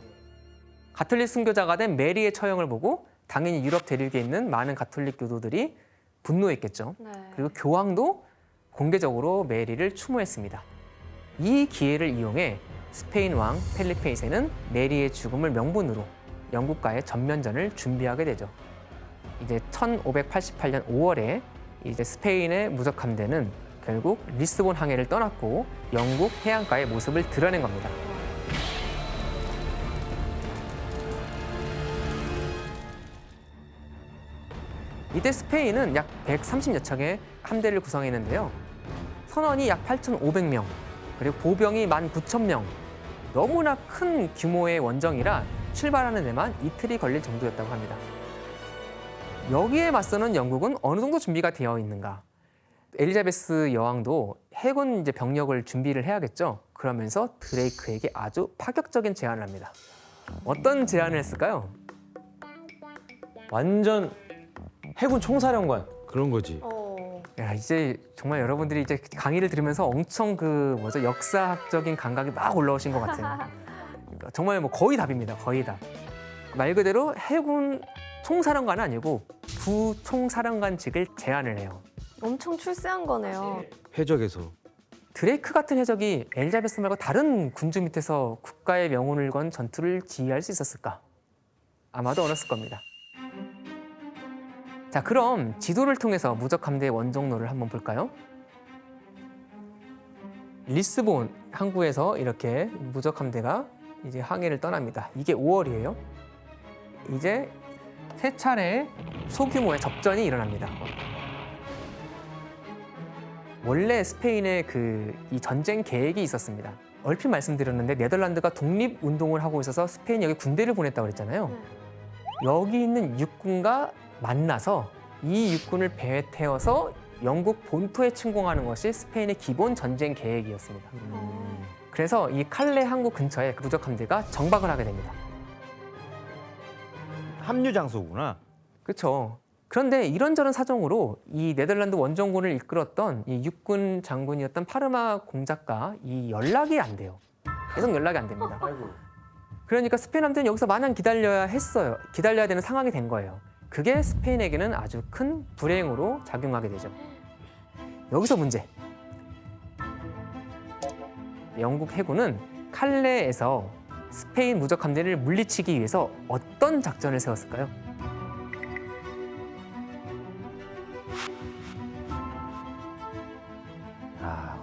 가톨릭 순교자가 된 메리의 처형을 보고 당연히 유럽 대륙에 있는 많은 가톨릭 교도들이 분노했겠죠. 네. 그리고 교황도 공개적으로 메리를 추모했습니다. 이 기회를 이용해 스페인 왕 펠리페 2세는 메리의 죽음을 명분으로 영국과의 전면전을 준비하게 되죠. 이제 1588년 5월에 이제 스페인의 무적 함대는 결국 리스본 항해를 떠났고 영국 해안가의 모습을 드러낸 겁니다. 이때 스페인은 약 130여 척의 함대를 구성했는데요. 선원이 약 8,500명, 그리고 보병이 19,000명. 너무나 큰 규모의 원정이라 출발하는 데만 이틀이 걸릴 정도였다고 합니다. 여기에 맞서는 영국은 어느 정도 준비가 되어 있는가? 엘리자베스 여왕도 해군 이제 병력을 준비를 해야겠죠. 그러면서 드레이크에게 아주 파격적인 제안을 합니다. 어떤 제안을 했을까요? 완전 해군 총사령관. 그런 거지. 야, 이제 정말 여러분들이 이제 강의를 들으면서 엄청 역사학적인 감각이 막 올라오신 것 같아요. 정말 뭐 거의 답입니다. 거의 답. 말 그대로 해군 총사령관은 아니고 부총사령관직을 제안을 해요. 엄청 출세한 거네요. 해적에서. 드레이크 같은 해적이 엘리자베스 말고 다른 군주 밑에서 국가의 명운을 건 전투를 지휘할 수 있었을까? 아마도 어렸을 겁니다. 자, 그럼 지도를 통해서 무적 함대의 원정로를 한번 볼까요? 리스본 항구에서 이렇게 무적 함대가 이제 항해를 떠납니다. 이게 5월이에요. 이제 세 차례 소규모의 접전이 일어납니다. 원래 스페인에 이 전쟁 계획이 있었습니다. 얼핏 말씀드렸는데 네덜란드가 독립 운동을 하고 있어서 스페인이 여기 군대를 보냈다고 그랬잖아요. 여기 있는 육군과 만나서 이 육군을 배에 태워서 영국 본토에 침공하는 것이 스페인의 기본 전쟁 계획이었습니다. 그래서 이 칼레 항구 근처에 그 무적 함대가 정박을 하게 됩니다. 합류 장소구나. 그렇죠. 그런데 이런저런 사정으로 이 네덜란드 원정군을 이끌었던 이 육군 장군이었던 파르마 공작과 이 연락이 안 돼요. 계속 연락이 안 됩니다. 그러니까 스페인 함대는 여기서 마냥 기다려야 했어요. 기다려야 되는 상황이 된 거예요. 그게 스페인에게는 아주 큰 불행으로 작용하게 되죠. 여기서 문제. 영국 해군은 칼레에서 스페인 무적 함대를 물리치기 위해서 어떤 작전을 세웠을까요?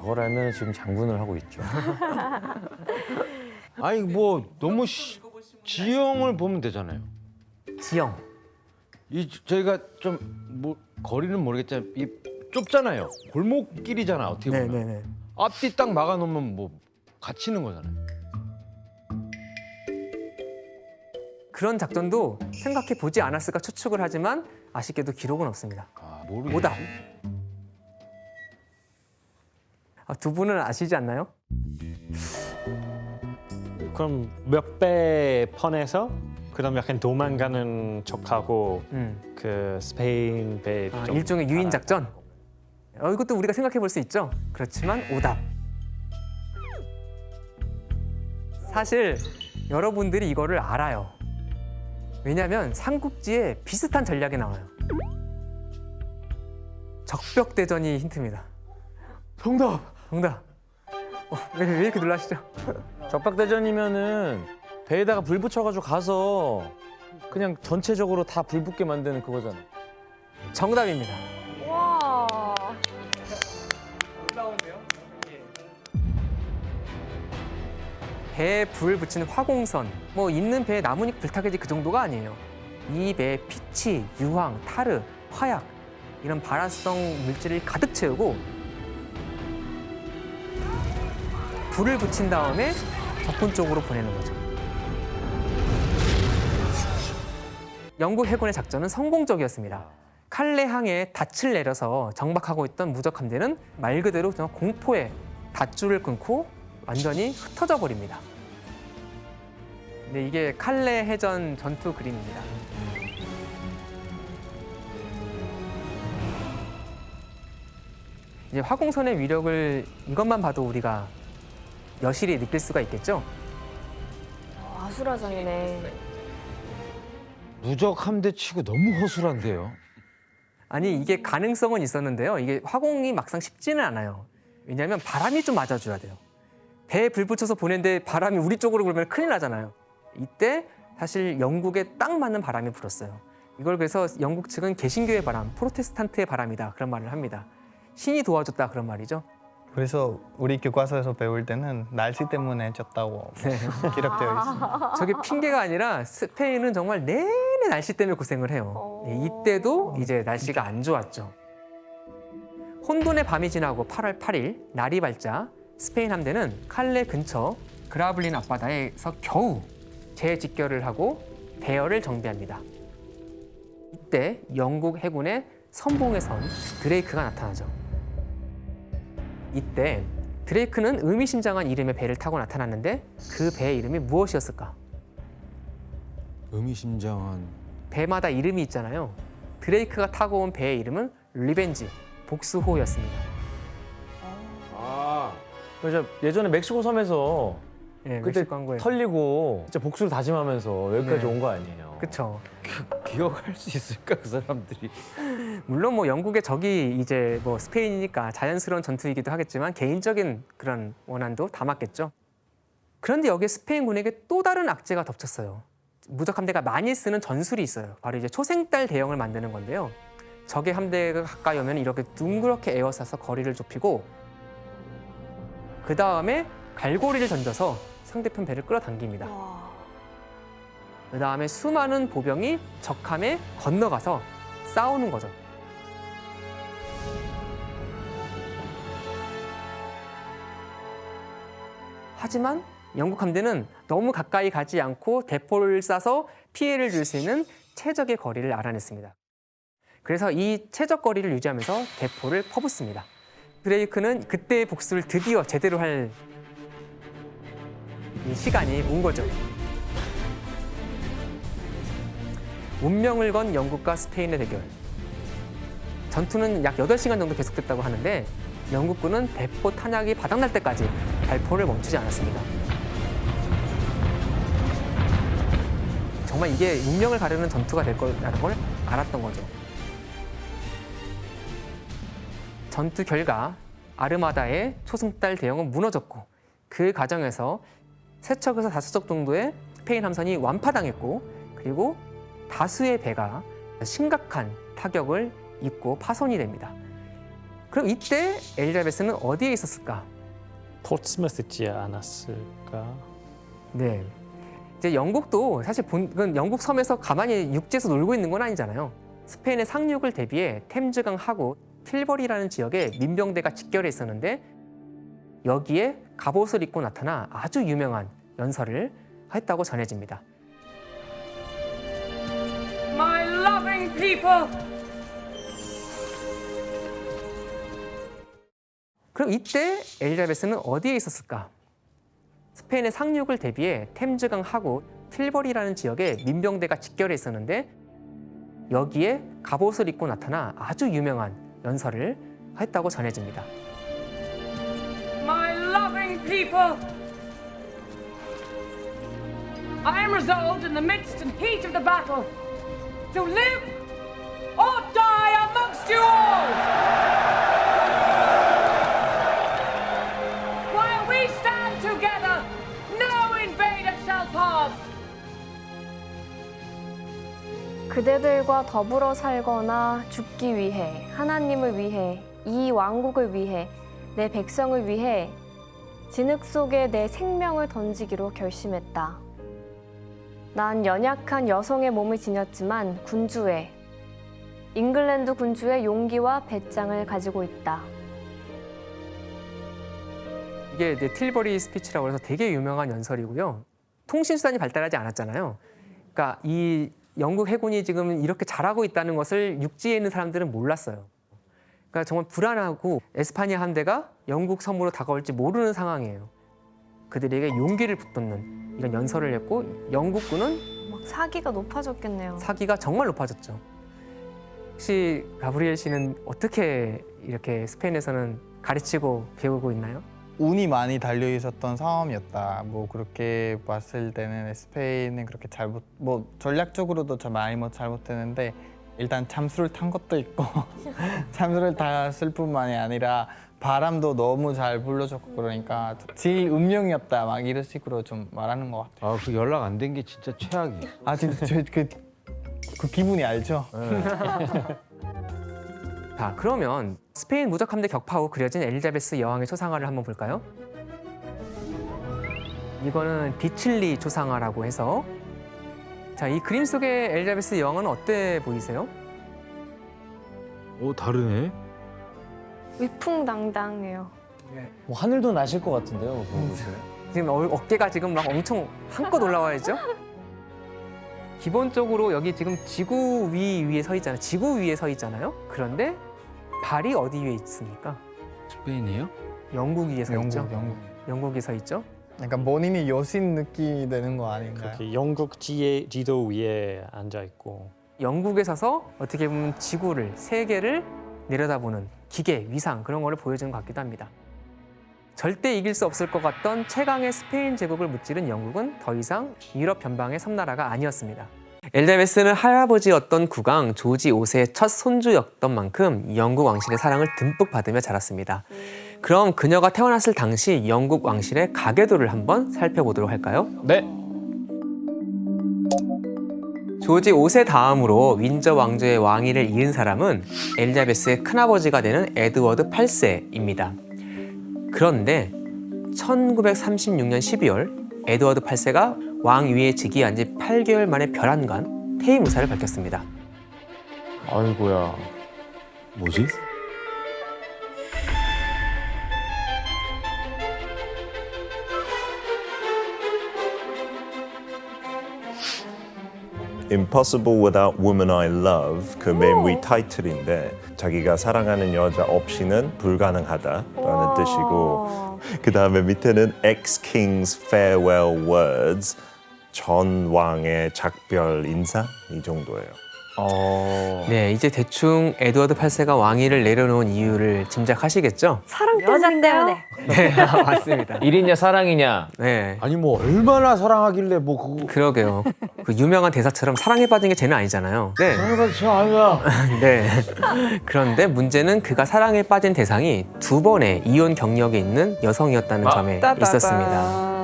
그걸 알면 지금 장군을 하고 있죠. 아니 뭐 너무 지형을 보면 되잖아요. 지형. 저희가 좀 뭐 거리는 모르겠지만 이 좁잖아요. 골목길이잖아 어떻게 보면. 네네네. 앞뒤 딱 막아놓으면 뭐 갇히는 거잖아요. 그런 작전도 생각해 보지 않았을까 추측을 하지만 아쉽게도 기록은 없습니다. 모르겠지. 오답. 두 분은 아시지 않나요? 그럼 몇 배 퍼내서 그럼 약간 도망가는 척하고 그 스페인 배 일종의 유인 작전. 이것도 우리가 생각해 볼 수 있죠. 그렇지만 오답. 사실 여러분들이 이거를 알아요. 왜냐하면 삼국지에 비슷한 전략이 나와요. 적벽대전이 힌트입니다. 정답. 정답. 왜 이렇게 놀라시죠? 적박대전이면은 배에다가 불 붙여가지고 가서 그냥 전체적으로 다 불 붙게 만드는 그거잖아. 정답입니다. 와. 배에 불 붙이는 화공선, 뭐 있는 배에 나뭇잎 불타게지 그 정도가 아니에요. 이 배에 피치, 유황, 타르, 화약 이런 발화성 물질을 가득 채우고 불을 붙인 다음에 적군 쪽으로 보내는 거죠. 영국 해군의 작전은 성공적이었습니다. 칼레 항에 닻을 내려서 정박하고 있던 무적 함대는 말 그대로 정말 공포에 밧줄을 끊고 완전히 흩어져 버립니다. 네, 이게 칼레 해전 전투 그림입니다. 이제 화공선의 위력을 이것만 봐도 우리가 여실히 느낄 수가 있겠죠? 아수라장이네. 무적 함대 치고 너무 허술한데요. 아니 이게 가능성은 있었는데요. 이게 화공이 막상 쉽지는 않아요. 왜냐하면 바람이 좀 맞아줘야 돼요. 배에 불 붙여서 보낸데 바람이 우리 쪽으로 불면 큰일 나잖아요. 이때 사실 영국에 딱 맞는 바람이 불었어요. 이걸 그래서 영국 측은 개신교의 바람, 프로테스탄트의 바람이다 그런 말을 합니다. 신이 도와줬다 그런 말이죠. 그래서 우리 교과서에서 배울 때는 날씨 때문에 졌다고 기록되어 있습니다. 저게 핑계가 아니라 스페인은 정말 내내 날씨 때문에 고생을 해요. 네, 이때도 이제 날씨가 안 좋았죠. 혼돈의 밤이 지나고 8월 8일 날이 밝자 스페인 함대는 칼레 근처 그라블린 앞바다에서 겨우 재집결을 하고 대열을 정비합니다. 이때 영국 해군의 선봉에 선 드레이크가 나타나죠. 이때 드레이크는 의미심장한 이름의 배를 타고 나타났는데 그 배의 이름이 무엇이었을까? 의미심장한. 배마다 이름이 있잖아요. 드레이크가 타고 온 배의 이름은 리벤지, 복수호였습니다. 그래서 예전에 멕시코 섬에서 네, 그때 멕시코 항구에. 털리고 진짜 복수를 다짐하면서 여기까지 네. 온 거 아니에요? 그쵸. 기억할 수 있을까 그 사람들이? 물론 뭐 영국의 적이 이제 뭐 스페인이니까 자연스러운 전투이기도 하겠지만 개인적인 그런 원한도 담았겠죠. 그런데 여기에 스페인군에게 또 다른 악재가 덮쳤어요. 무적 함대가 많이 쓰는 전술이 있어요. 바로 이제 초생달 대형을 만드는 건데요. 적의 함대가 가까이 오면 이렇게 둥그렇게 에워싸서 거리를 좁히고 그 다음에 갈고리를 던져서 상대편 배를 끌어당깁니다. 그 다음에 수많은 보병이 적함에 건너가서 싸우는 거죠. 하지만 영국 함대는 너무 가까이 가지 않고 대포를 쏴서 피해를 줄 수 있는 최적의 거리를 알아냈습니다. 그래서 이 최적 거리를 유지하면서 대포를 퍼붓습니다. 드레이크는 그때의 복수를 드디어 제대로 할 이 시간이 온 거죠. 운명을 건 영국과 스페인의 대결. 전투는 약 8시간 정도 계속됐다고 하는데 영국군은 대포 탄약이 바닥날 때까지 발포를 멈추지 않았습니다. 정말 이게 운명을 가르는 전투가 될 거라는 걸 알았던 거죠. 전투 결과 아르마다의 초승달 대형은 무너졌고 그 과정에서 3척에서 5척 정도의 스페인 함선이 완파당했고 그리고 다수의 배가 심각한 타격을 입고 파손이 됩니다. 그럼 이때 엘리자베스는 어디에 있었을까? 포츠머스 있지 않았을까? 네, 이제 영국도 사실 영국 섬에서 가만히 육지에서 놀고 있는 건 아니잖아요. 스페인의 상륙을 대비해 템즈강 하구 틸버리라는 지역에 민병대가 집결해 있었는데 여기에 갑옷을 입고 나타나 아주 유명한 연설을 했다고 전해집니다. My loving people. 그럼 이때 엘리자베스는 어디에 있었을까? 스페인의 상륙을 대비해 템즈강 하구 틸버리라는 지역에 민병대가 집결해 있었는데 여기에 갑옷을 입고 나타나 아주 유명한 연설을 했다고 전해집니다. My loving people. I am resolved in the midst and heat of the battle to live or die amongst you all. While we stand together, no invader shall pass. 그대들과 더불어 살거나 죽기 위해, 하나님을 위해, 이 왕국을 위해, 내 백성을 위해 진흙 속에 내 생명을 던지기로 결심했다. 난 연약한 여성의 몸을 지녔지만 군주의, 잉글랜드 군주의 용기와 배짱을 가지고 있다. 이게 이제 틸버리 스피치라고 해서 되게 유명한 연설이고요. 통신수단이 발달하지 않았잖아요. 그러니까 이 영국 해군이 지금 이렇게 잘하고 있다는 것을 육지에 있는 사람들은 몰랐어요. 그러니까 정말 불안하고 에스파냐 함대가 영국 섬으로 다가올지 모르는 상황이에요. 그들에게 용기를 북돋는 이런 연설을 했고 영국군은 막 사기가 높아졌겠네요. 사기가 정말 높아졌죠. 혹시 가브리엘 씨는 어떻게 이렇게 스페인에서는 가르치고 배우고 있나요? 운이 많이 달려 있었던 상황이었다. 뭐 그렇게 봤을 때는 스페인은 그렇게 뭐 전략적으로도 참 많이 잘못했는데 일단 잠수를 탄 것도 있고 잠수를 탔을 뿐만이 아니라 바람도 너무 잘 불러줬고 그러니까 제 운명이었다 막 이런 식으로 좀 말하는 것 같아요. 아, 그 연락 안 된 게 진짜 최악이에요. 아 진짜 그 기분이 알죠? 자, 그러면 스페인 무적 함대 격파 후 그려진 엘리자베스 여왕의 초상화를 한번 볼까요? 이거는 비칠리 초상화라고 해서 자, 이 그림 속의 엘리자베스 여왕은 어때 보이세요? 오, 다르네. 위풍당당해요. 뭐 하늘도 나실 것 같은데요. 보세요. 지금 어깨가 지금 막 엄청 한껏 올라와 있죠? 기본적으로 여기 지금 지구 위에 서 있잖아요. 지구 위에 서 있잖아요. 그런데 발이 어디 위에 있습니까? 스페인이에요? 영국이 서 있죠. 영국. 영국이 서 있죠. 약간 본인이 여신 느낌이 되는 거 아닌가요? 그렇게 영국 지도 위에 앉아 있고 영국에 서서 어떻게 보면 지구를, 세계를 내려다보는 기계, 위상 그런 거를 보여주는 것 같기도 합니다. 절대 이길 수 없을 것 같던 최강의 스페인 제국을 무찌른 영국은 더 이상 유럽 변방의 섬나라가 아니었습니다. 엘자베스는 할아버지였던 국왕 조지 5세의 첫 손주였던 만큼 영국 왕실의 사랑을 듬뿍 받으며 자랐습니다. 그럼 그녀가 태어났을 당시 영국 왕실의 가계도를 한번 살펴보도록 할까요? 네. 조지 5세 다음으로 윈저 왕조의 왕위를 이은 사람은 엘자베스의 큰아버지가 되는 에드워드 8세입니다. 그런데 1936년 12월 에드워드 8세가 왕위에 즉위한 지 8개월 만에 별안간 퇴임 의사를 밝혔습니다. 아이고야. 뭐지? Impossible Without Woman I Love 그 맨 위 타이틀인데 자기가 사랑하는 여자 없이는 불가능하다라는 뜻이고 그 다음에 밑에는 Ex-King's Farewell Words 전 왕의 작별 인사 이 정도예요. 네, 이제 대충 에드워드 8세가 왕위를 내려놓은 이유를 짐작하시겠죠? 사랑 여자 때문에. 네, 맞습니다. 일이냐 사랑이냐. 네, 아니 뭐 얼마나 사랑하길래 뭐 그거 그러게요. 그 유명한 대사처럼 사랑에 빠진 게 죄는 아니잖아요. 네, 사랑해봐도 저 아니야. 네. 그런데 문제는 그가 사랑에 빠진 대상이 2번의 이혼 경력이 있는 여성이었다는 점에 있었습니다.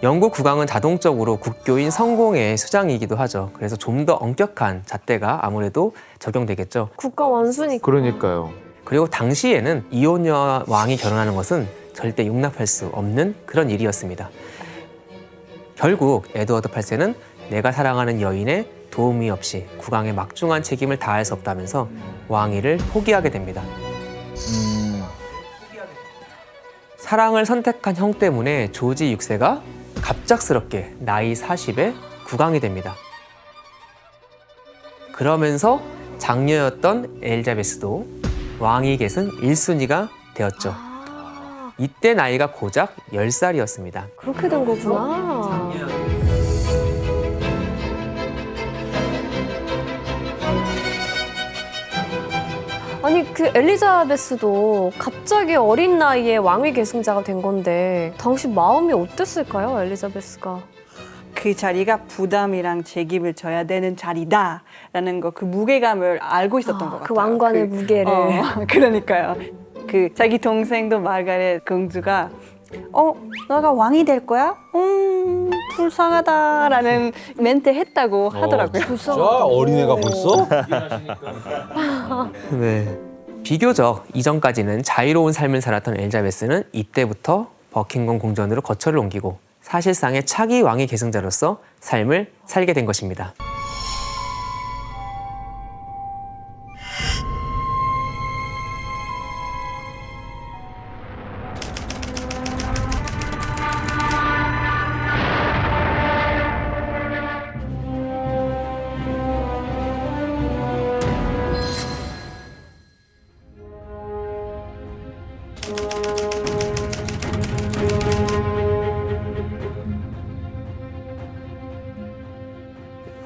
영국 국왕은 자동적으로 국교인 성공의 수장이기도 하죠. 그래서 좀 더 엄격한 잣대가 아무래도 적용되겠죠. 국가 원수니까. 그러니까요. 그리고 당시에는 이혼녀와 왕이 결혼하는 것은 절대 용납할 수 없는 그런 일이었습니다. 결국 에드워드 8세는 내가 사랑하는 여인의 도움이 없이 국왕의 막중한 책임을 다할 수 없다면서 왕위를 포기하게 됩니다. 사랑을 선택한 형 때문에 조지 6세가 갑작스럽게 나이 40에 국왕이 됩니다. 그러면서 장녀였던 엘자베스도 왕위 계승 1순위가 되었죠. 이때 나이가 고작 10살이었습니다. 그렇게 된 거구나. 아니 그 엘리자베스도 갑자기 어린 나이에 왕위 계승자가 된 건데 당시 마음이 어땠을까요, 엘리자베스가? 그 자리가 부담이랑 책임을 져야 되는 자리다라는 거, 그 무게감을 알고 있었던 것 같아요. 그 왕관의 무게를. 그러니까요. 그 자기 동생도 마가렛 공주가 너가 왕이 될 거야? 불쌍하다라는 멘트 했다고 하더라고요. 진짜 어린애가 벌써? 네. 비교적 이전까지는 자유로운 삶을 살았던 엘자베스는 이때부터 버킹엄 궁전으로 거처를 옮기고 사실상의 차기 왕위 계승자로서 삶을 살게 된 것입니다.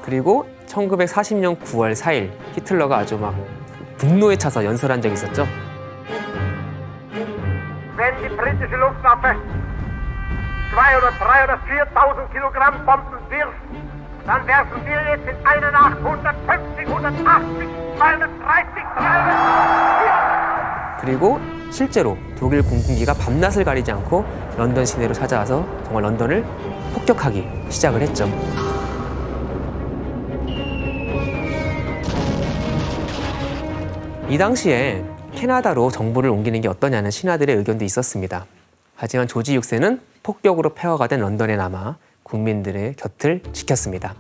그리고 1940년 9월 4일 히틀러가 아주 막 분노에 차서 연설한 적이 있었죠. Wenn die britische Luftwaffe 200, 300, 4.000 Kilogramm Bomben wirft, dann werfen wir jetzt in einer Nacht 150, 180, 230, 300. 그리고 실제로 독일 공군기가 밤낮을 가리지 않고 런던 시내로 찾아와서 정말 런던을 폭격하기 시작을 했죠. 이 당시에 캐나다로 정부를 옮기는 게 어떠냐는 신하들의 의견도 있었습니다. 하지만 조지 6세는 폭격으로 폐허가 된 런던에 남아 국민들의 곁을 지켰습니다.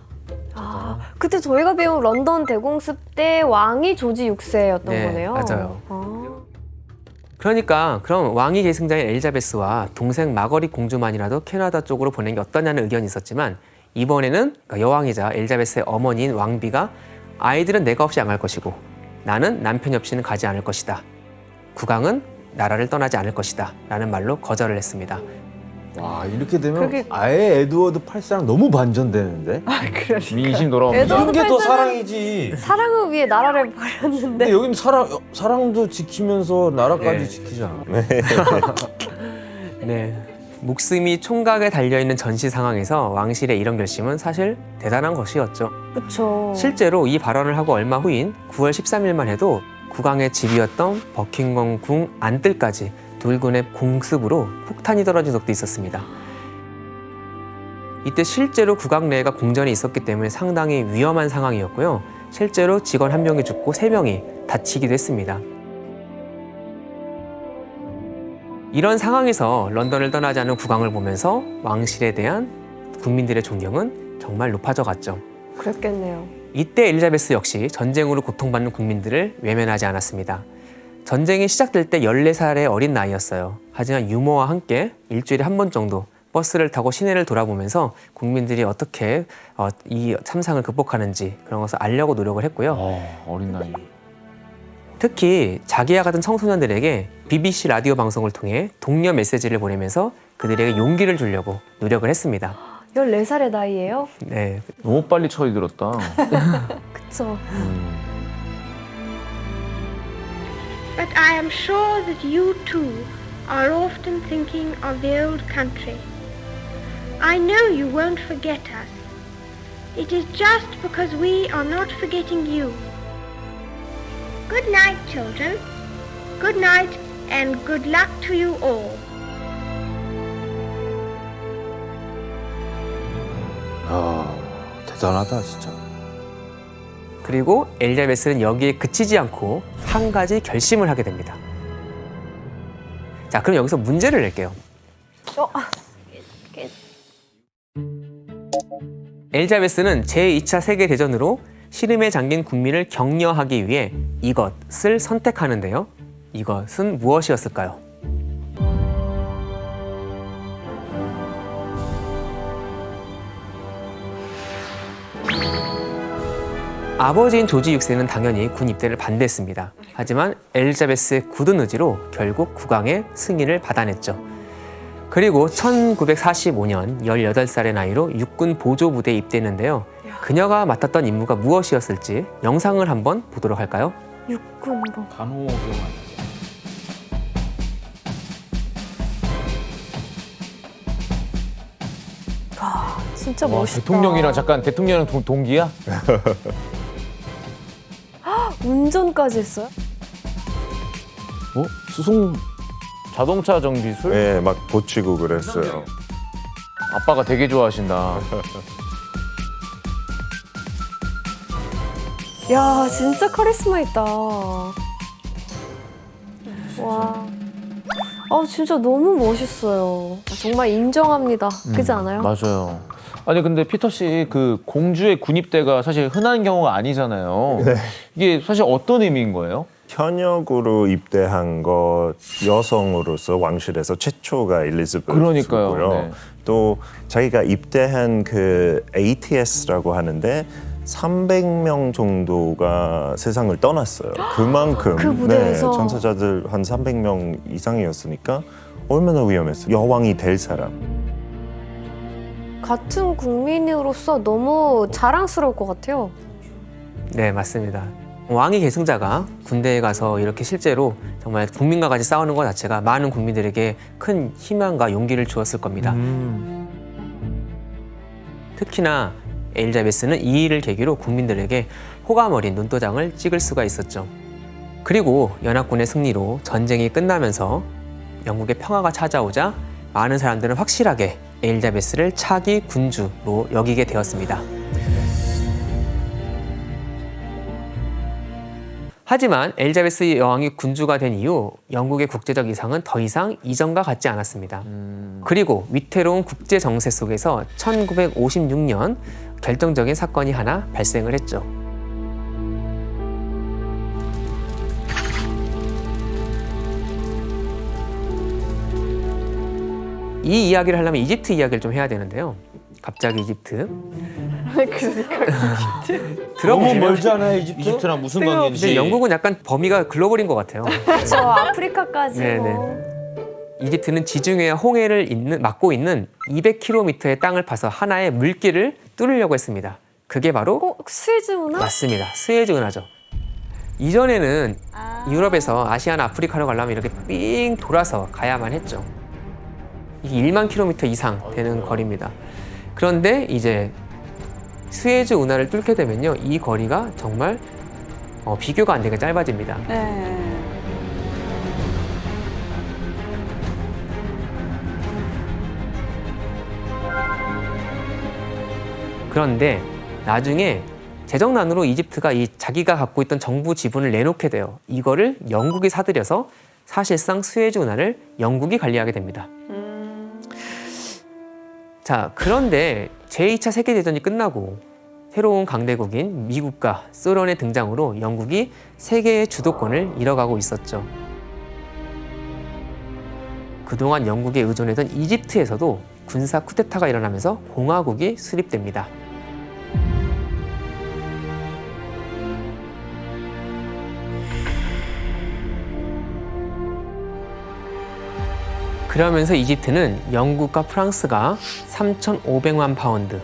그때 저희가 배운 런던 대공습 때 왕이 조지 6세였던 네, 거네요. 맞아요. 그러니까 그럼 왕위 계승자인 엘자베스와 동생 마거릿 공주만이라도 캐나다 쪽으로 보내는 게 어떠냐는 의견이 있었지만 이번에는 여왕이자 엘자베스의 어머니인 왕비가 아이들은 내가 없이 안 갈 것이고 나는 남편이 없이는 가지 않을 것이다 국왕은 나라를 떠나지 않을 것이다 라는 말로 거절을 했습니다. 와 이렇게 되면 그게- 아예 에드워드 8세랑 너무 반전되는데. 민심 돌아옵니다. 에드워드 이게 더 8세는 사랑이지. 사랑을 위해 나라를 버렸는데. 근데 여기는 사랑도 지키면서 나라까지 네. 지키잖아. 네. 목숨이 총각에 달려있는 전시 상황에서 왕실의 이런 결심은 사실 대단한 것이었죠. 그쵸. 실제로 이 발언을 하고 얼마 후인 9월 13일만 해도 국왕의 집이었던 버킹엄 궁 안뜰까지 둘군의 공습으로 폭탄이 떨어진 적도 있었습니다. 이때 실제로 국왕 내가 공전이 있었기 때문에 상당히 위험한 상황이었고요. 실제로 직원 1명이 죽고 3명이 다치기도 했습니다. 이런 상황에서 런던을 떠나지 않은 국왕을 보면서 왕실에 대한 국민들의 존경은 정말 높아져 갔죠. 그랬겠네요. 이때 엘리자베스 역시 전쟁으로 고통받는 국민들을 외면하지 않았습니다. 전쟁이 시작될 때 14살의 어린 나이였어요. 하지만 유머와 함께 일주일에 한 번 정도 버스를 타고 시내를 돌아보면서 국민들이 어떻게 이 참상을 극복하는지 그런 것을 알려고 노력을 했고요. 어린 나이. 특히 자기와 같은 청소년들에게 BBC 라디오 방송을 통해 독려 메시지를 보내면서 그들에게 용기를 주려고 노력을 했습니다. 14살의 나이예요? 네. 너무 빨리 처리 들었다. 그쵸. But I am sure that you too are often thinking of the old country. I know you won't forget us. It is just because we are not forgetting you. Good night, children. Good night and good luck to you all. 대단하다 진짜. 그리고 엘리자베스는 여기에 그치지 않고 한 가지 결심을 하게 됩니다. 자, 그럼 여기서 문제를 낼게요. 엘리자베스는 제2차 세계대전으로 시름에 잠긴 국민을 격려하기 위해 이것을 선택하는데요. 이것은 무엇이었을까요? 아버지인 조지 6세는 당연히 군 입대를 반대했습니다. 하지만 엘리자베스의 굳은 의지로 결국 국왕의 승인을 받아냈죠. 그리고 1945년 18살의 나이로 육군 보조부대에 입대했는데요. 그녀가 맡았던 임무가 무엇이었을지 영상을 한번 보도록 할까요? 육군복. 간호병원. 와, 진짜 와, 멋있다. 대통령이랑 잠깐 대통령이랑 동기야? 운전까지 했어요? 수송 자동차 정비술? 네, 막 고치고 그랬어요. 아빠가 되게 좋아하신다. 야, 진짜 카리스마 있다. 와. 진짜 너무 멋있어요. 정말 인정합니다. 그렇지 않아요? 맞아요. 아니 근데 피터 씨 그 공주의 군입대가 사실 흔한 경우가 아니잖아요. 네. 이게 사실 어떤 의미인 거예요? 현역으로 입대한 것 여성으로서 왕실에서 최초가 엘리자베스고요. 그러니까요. 네. 또 자기가 입대한 그 ATS라고 하는데 300명 정도가 세상을 떠났어요. 그만큼 그 무대에서. 전사자들 한 300명 이상이었으니까 얼마나 위험했어요. 여왕이 될 사람. 같은 국민으로서 너무 자랑스러울 것 같아요. 네, 맞습니다. 왕위 계승자가 군대에 가서 이렇게 실제로 정말 국민과 같이 싸우는 것 자체가 많은 국민들에게 큰 희망과 용기를 주었을 겁니다. 특히나 엘리자베스는 이 일을 계기로 국민들에게 호감 어린 눈도장을 찍을 수가 있었죠. 그리고 연합군의 승리로 전쟁이 끝나면서 영국의 평화가 찾아오자 많은 사람들은 확실하게 엘리자베스를 차기 군주로 여기게 되었습니다. 하지만 엘리자베스 여왕이 군주가 된 이후 영국의 국제적 위상은 더 이상 이전과 같지 않았습니다. 그리고 위태로운 국제 정세 속에서 1956년 결정적인 사건이 하나 발생을 했죠. 이 이야기를 하려면 이집트 이야기를 좀 해야 되는데요. 갑자기 이집트. 그러니까 너무 들어보시면 멀지 않아요, 이집트랑 무슨 관계인지. 근데 영국은 약간 범위가 글로벌인 것 같아요. 그렇죠. 아프리카까지. 네네. 이집트는 지중해와 홍해를 막고 있는 200km의 땅을 파서 하나의 물길을 뚫으려고 했습니다. 그게 바로 스에즈 운하? 맞습니다. 스에즈 운하죠. 이전에는 유럽에서 아시아나 아프리카로 가려면 이렇게 삥 돌아서 가야만 했죠. 이게 1만 킬로미터 이상 되는 거리입니다. 그런데 이제 스에즈 운하를 뚫게 되면요, 이 거리가 정말 비교가 안 되게 짧아집니다. 그런데 나중에 재정난으로 이집트가 자기가 갖고 있던 정부 지분을 내놓게 돼요. 이거를 영국이 사들여서 사실상 스에즈 운하를 영국이 관리하게 됩니다. 자, 그런데 제2차 세계대전이 끝나고 새로운 강대국인 미국과 소련의 등장으로 영국이 세계의 주도권을 잃어가고 있었죠. 그동안 영국에 의존했던 이집트에서도 군사 쿠데타가 일어나면서 공화국이 수립됩니다. 그러면서 이집트는 영국과 프랑스가 3,500만 파운드,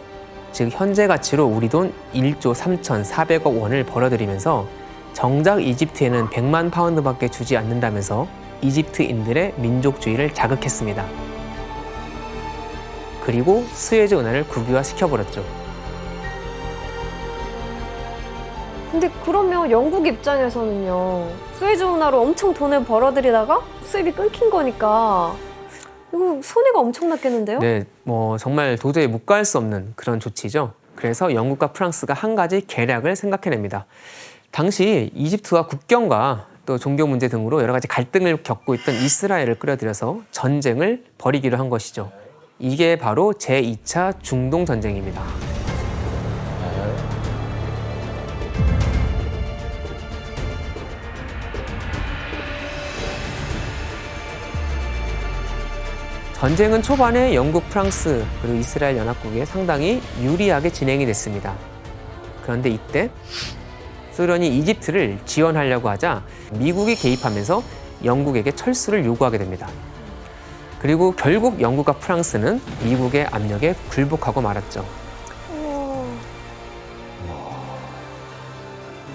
즉 현재 가치로 우리 돈 1조 3,400억 원을 벌어들이면서 정작 이집트에는 100만 파운드밖에 주지 않는다면서 이집트인들의 민족주의를 자극했습니다. 그리고 스에즈 운하를 국유화시켜버렸죠. 근데 그러면 영국 입장에서는요, 스에즈 운하로 엄청 돈을 벌어들이다가 수입이 끊긴 거니까 이거 손해가 엄청났겠는데요? 네, 정말 도저히 묵과할 수 없는 그런 조치죠. 그래서 영국과 프랑스가 한 가지 계략을 생각해냅니다. 당시 이집트와 국경과 또 종교 문제 등으로 여러 가지 갈등을 겪고 있던 이스라엘을 끌어들여서 전쟁을 벌이기로 한 것이죠. 이게 바로 제2차 중동 전쟁입니다. 전쟁은 초반에 영국, 프랑스, 그리고 이스라엘 연합국에 상당히 유리하게 진행이 됐습니다. 그런데 이때 소련이 이집트를 지원하려고 하자 미국이 개입하면서 영국에게 철수를 요구하게 됩니다. 그리고 결국 영국과 프랑스는 미국의 압력에 굴복하고 말았죠.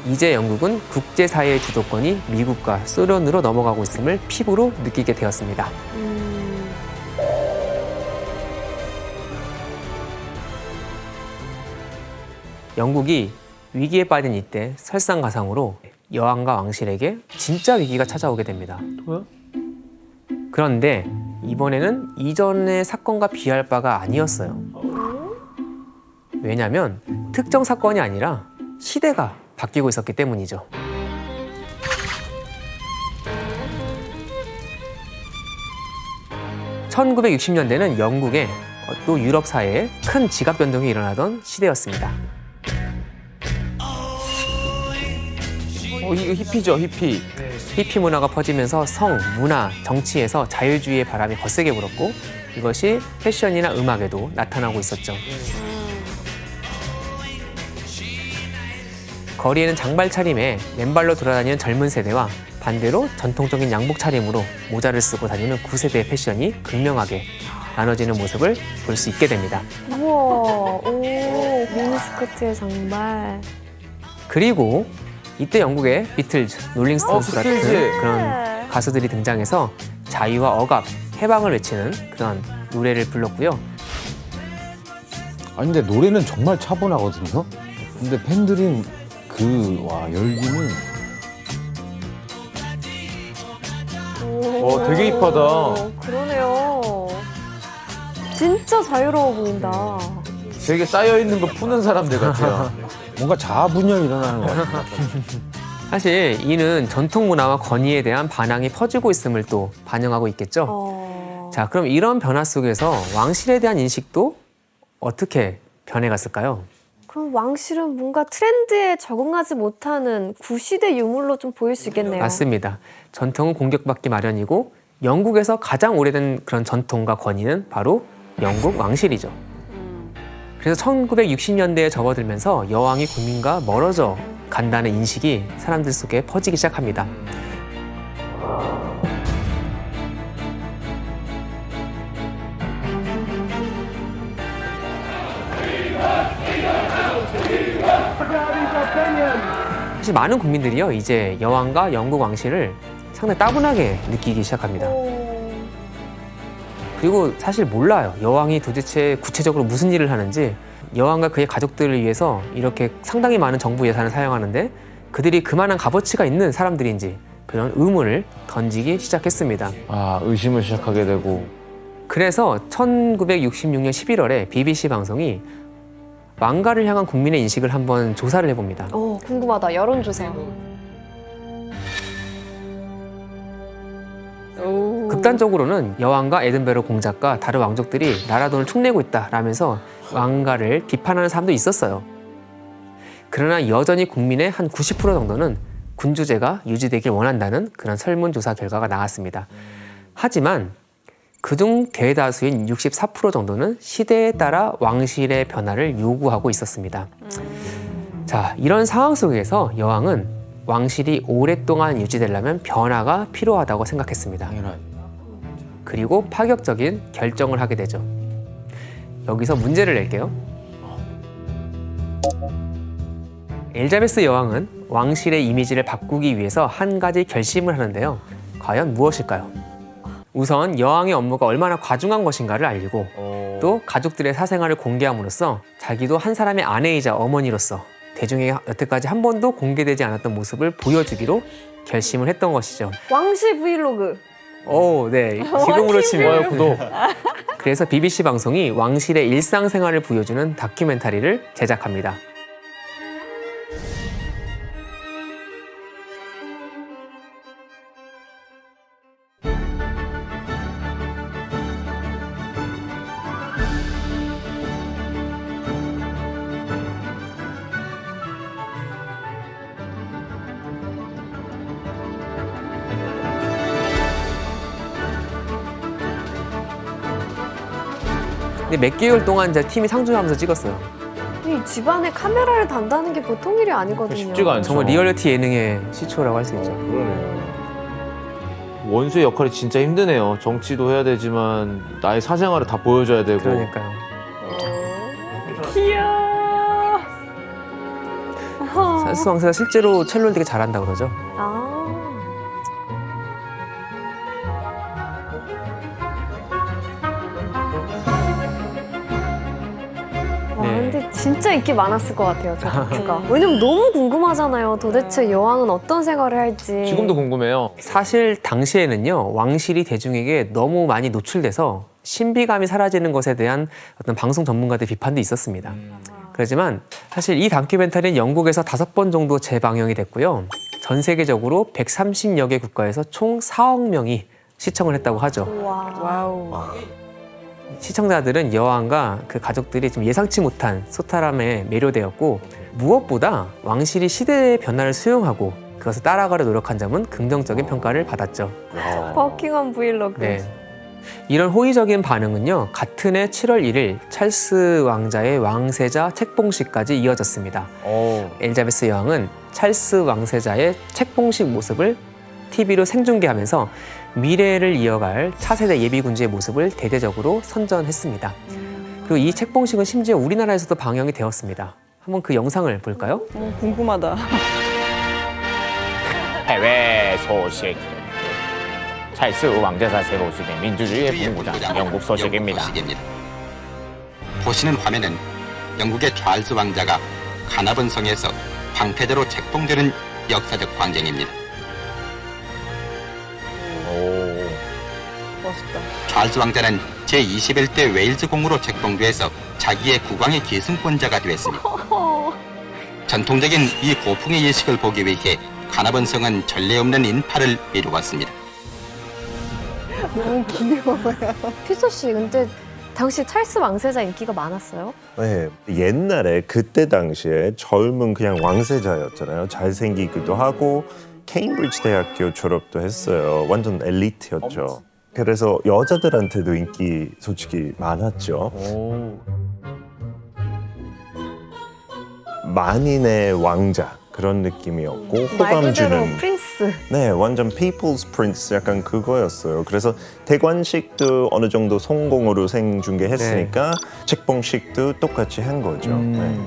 이제 영국은 국제사회의 주도권이 미국과 소련으로 넘어가고 있음을 피부로 느끼게 되었습니다. 영국이 위기에 빠진 이때 설상가상으로 여왕과 왕실에게 진짜 위기가 찾아오게 됩니다. 그런데 이번에는 이전의 사건과 비할 바가 아니었어요. 왜냐하면 특정 사건이 아니라 시대가 바뀌고 있었기 때문이죠. (1960년대는) 영국의 또 유럽 사회에 큰 지각 변동이 일어나던 시대였습니다. 이거 히피죠, 히피. 히피 문화가 퍼지면서 성, 문화, 정치에서 자유주의의 바람이 거세게 불었고 이것이 패션이나 음악에도 나타나고 있었죠. 거리에는 장발 차림에 맨발로 돌아다니는 젊은 세대와 반대로 전통적인 양복 차림으로 모자를 쓰고 다니는 9세대의 패션이 극명하게 나눠지는 모습을 볼 수 있게 됩니다. 우와, 미니스커트에 장발. 그리고 이때 영국의 비틀즈, 롤링스톤스 같은 비틀즈. 그런 가수들이 등장해서 자유와 억압, 해방을 외치는 그런 노래를 불렀고요. 아니 근데 노래는 정말 차분하거든요. 근데 팬들이 열기는. 되게 힙하다. 그러네요. 진짜 자유로워 보인다. 되게 쌓여있는 거 푸는 사람들 같아요. 뭔가 자아분열 일어나는 것 같아요. 사실 이는 전통 문화와 권위에 대한 반항이 퍼지고 있음을 또 반영하고 있겠죠. 자, 그럼 이런 변화 속에서 왕실에 대한 인식도 어떻게 변해갔을까요? 그럼 왕실은 뭔가 트렌드에 적응하지 못하는 구시대 유물로 좀 보일 수 있겠네요. 맞습니다. 전통은 공격받기 마련이고 영국에서 가장 오래된 그런 전통과 권위는 바로 영국 왕실이죠. 그래서 1960년대에 접어들면서 여왕이 국민과 멀어져 간다는 인식이 사람들 속에 퍼지기 시작합니다. 사실 많은 국민들이요, 이제 여왕과 영국 왕실을 상당히 따분하게 느끼기 시작합니다. 그리고 사실 몰라요. 여왕이 도대체 구체적으로 무슨 일을 하는지, 여왕과 그의 가족들을 위해서 이렇게 상당히 많은 정부 예산을 사용하는데 그들이 그만한 값어치가 있는 사람들인지 그런 의문을 던지기 시작했습니다. 아, 의심을 시작하게 되고. 그래서 1966년 11월에 BBC 방송이 왕가를 향한 국민의 인식을 한번 조사를 해봅니다. 궁금하다. 여론조사. 극단적으로는 여왕과 에든베러 공작과 다른 왕족들이 나라 돈을 축내고 있다라면서 왕가를 비판하는 사람도 있었어요. 그러나 여전히 국민의 한 90% 정도는 군주제가 유지되길 원한다는 그런 설문조사 결과가 나왔습니다. 하지만 그중 대다수인 64% 정도는 시대에 따라 왕실의 변화를 요구하고 있었습니다. 자, 이런 상황 속에서 여왕은 왕실이 오랫동안 유지되려면 변화가 필요하다고 생각했습니다. 그리고 파격적인 결정을 하게 되죠. 여기서 문제를 낼게요. 엘자베스 여왕은 왕실의 이미지를 바꾸기 위해서 한 가지 결심을 하는데요. 과연 무엇일까요? 우선 여왕의 업무가 얼마나 과중한 것인가를 알리고 또 가족들의 사생활을 공개함으로써 자기도 한 사람의 아내이자 어머니로서 대중에게 여태까지 한 번도 공개되지 않았던 모습을 보여주기로 결심을 했던 것이죠. 왕실 브이로그. 오, 네. 지금으로 치면 구독. 그래서 BBC 방송이 왕실의 일상생활을 보여주는 다큐멘터리를 제작합니다. 근데 몇 개월 동안 이제 팀이 상주하면서 찍었어요. 이 집안에 카메라를 단다는 게 보통 일이 아니거든요. 쉽지가 않죠. 정말 리얼리티 예능의 시초라고 할 수 있죠. 원수의 역할이 진짜 힘드네요. 정치도 해야 되지만 나의 사생활을 다 보여줘야 되고. 그러니까요. 귀여워. 찰스 왕세가 실제로 첼로를 되게 잘한다 그러죠. 근데 진짜 인기 많았을 것 같아요, 저 다큐가. 왜냐면 너무 궁금하잖아요. 도대체 여왕은 어떤 생활을 할지. 지금도 궁금해요. 사실 당시에는요, 왕실이 대중에게 너무 많이 노출돼서 신비감이 사라지는 것에 대한 어떤 방송 전문가들 비판도 있었습니다. 그렇지만 사실 이 다큐멘터리는 영국에서 5번 정도 재방영이 됐고요. 전 세계적으로 130여 개 국가에서 총 4억 명이 시청을 했다고 하죠. 와우. 시청자들은 여왕과 그 가족들이 좀 예상치 못한 소탈함에 매료되었고, 무엇보다 왕실이 시대의 변화를 수용하고 그것을 따라가려 노력한 점은 긍정적인 평가를 받았죠. 버킹엄 브이로그. 네. 이런 호의적인 반응은요, 같은 해 7월 1일 찰스 왕자의 왕세자 책봉식까지 이어졌습니다. 엘자베스 여왕은 찰스 왕세자의 책봉식 모습을 TV로 생중계하면서 미래를 이어갈 차세대 예비군주의 모습을 대대적으로 선전했습니다. 그리고 이 책봉식은 심지어 우리나라에서도 방영이 되었습니다. 한번 그 영상을 볼까요? 궁금하다. 해외 소식. 찰스 왕자사 세로식의 민주주의의 본고장 영국 소식입니다. 보시는 화면은 영국의 찰스 왕자가 카나본 성에서 황태자로 책봉되는 역사적 광경입니다. 멋있다. 찰스 왕자는 제21대 웨일즈 공으로 책봉돼서 자기의 국왕의 계승권자가 되었습니다. 전통적인 이 고풍의 예식을 보기 위해 카나본 성은 전례 없는 인파를 이루었습니다. 너무 귀여워요. 피터 씨, 근데 당시 찰스 왕세자 인기가 많았어요? 네, 옛날에 그때 당시에 젊은 그냥 왕세자였잖아요. 잘생기기도 하고 케임브리지 대학교 졸업도 했어요. 완전 엘리트였죠. 그래서 여자들한테도 인기 솔직히 많았죠. 만인의 왕자 그런 느낌이었고 말 호감 그대로 주는 프린스. 네, 완전 People's Prince 약간 그거였어요. 그래서 대관식도 어느 정도 성공으로 생중계했으니까 책봉식도 똑같이 한 거죠. 네.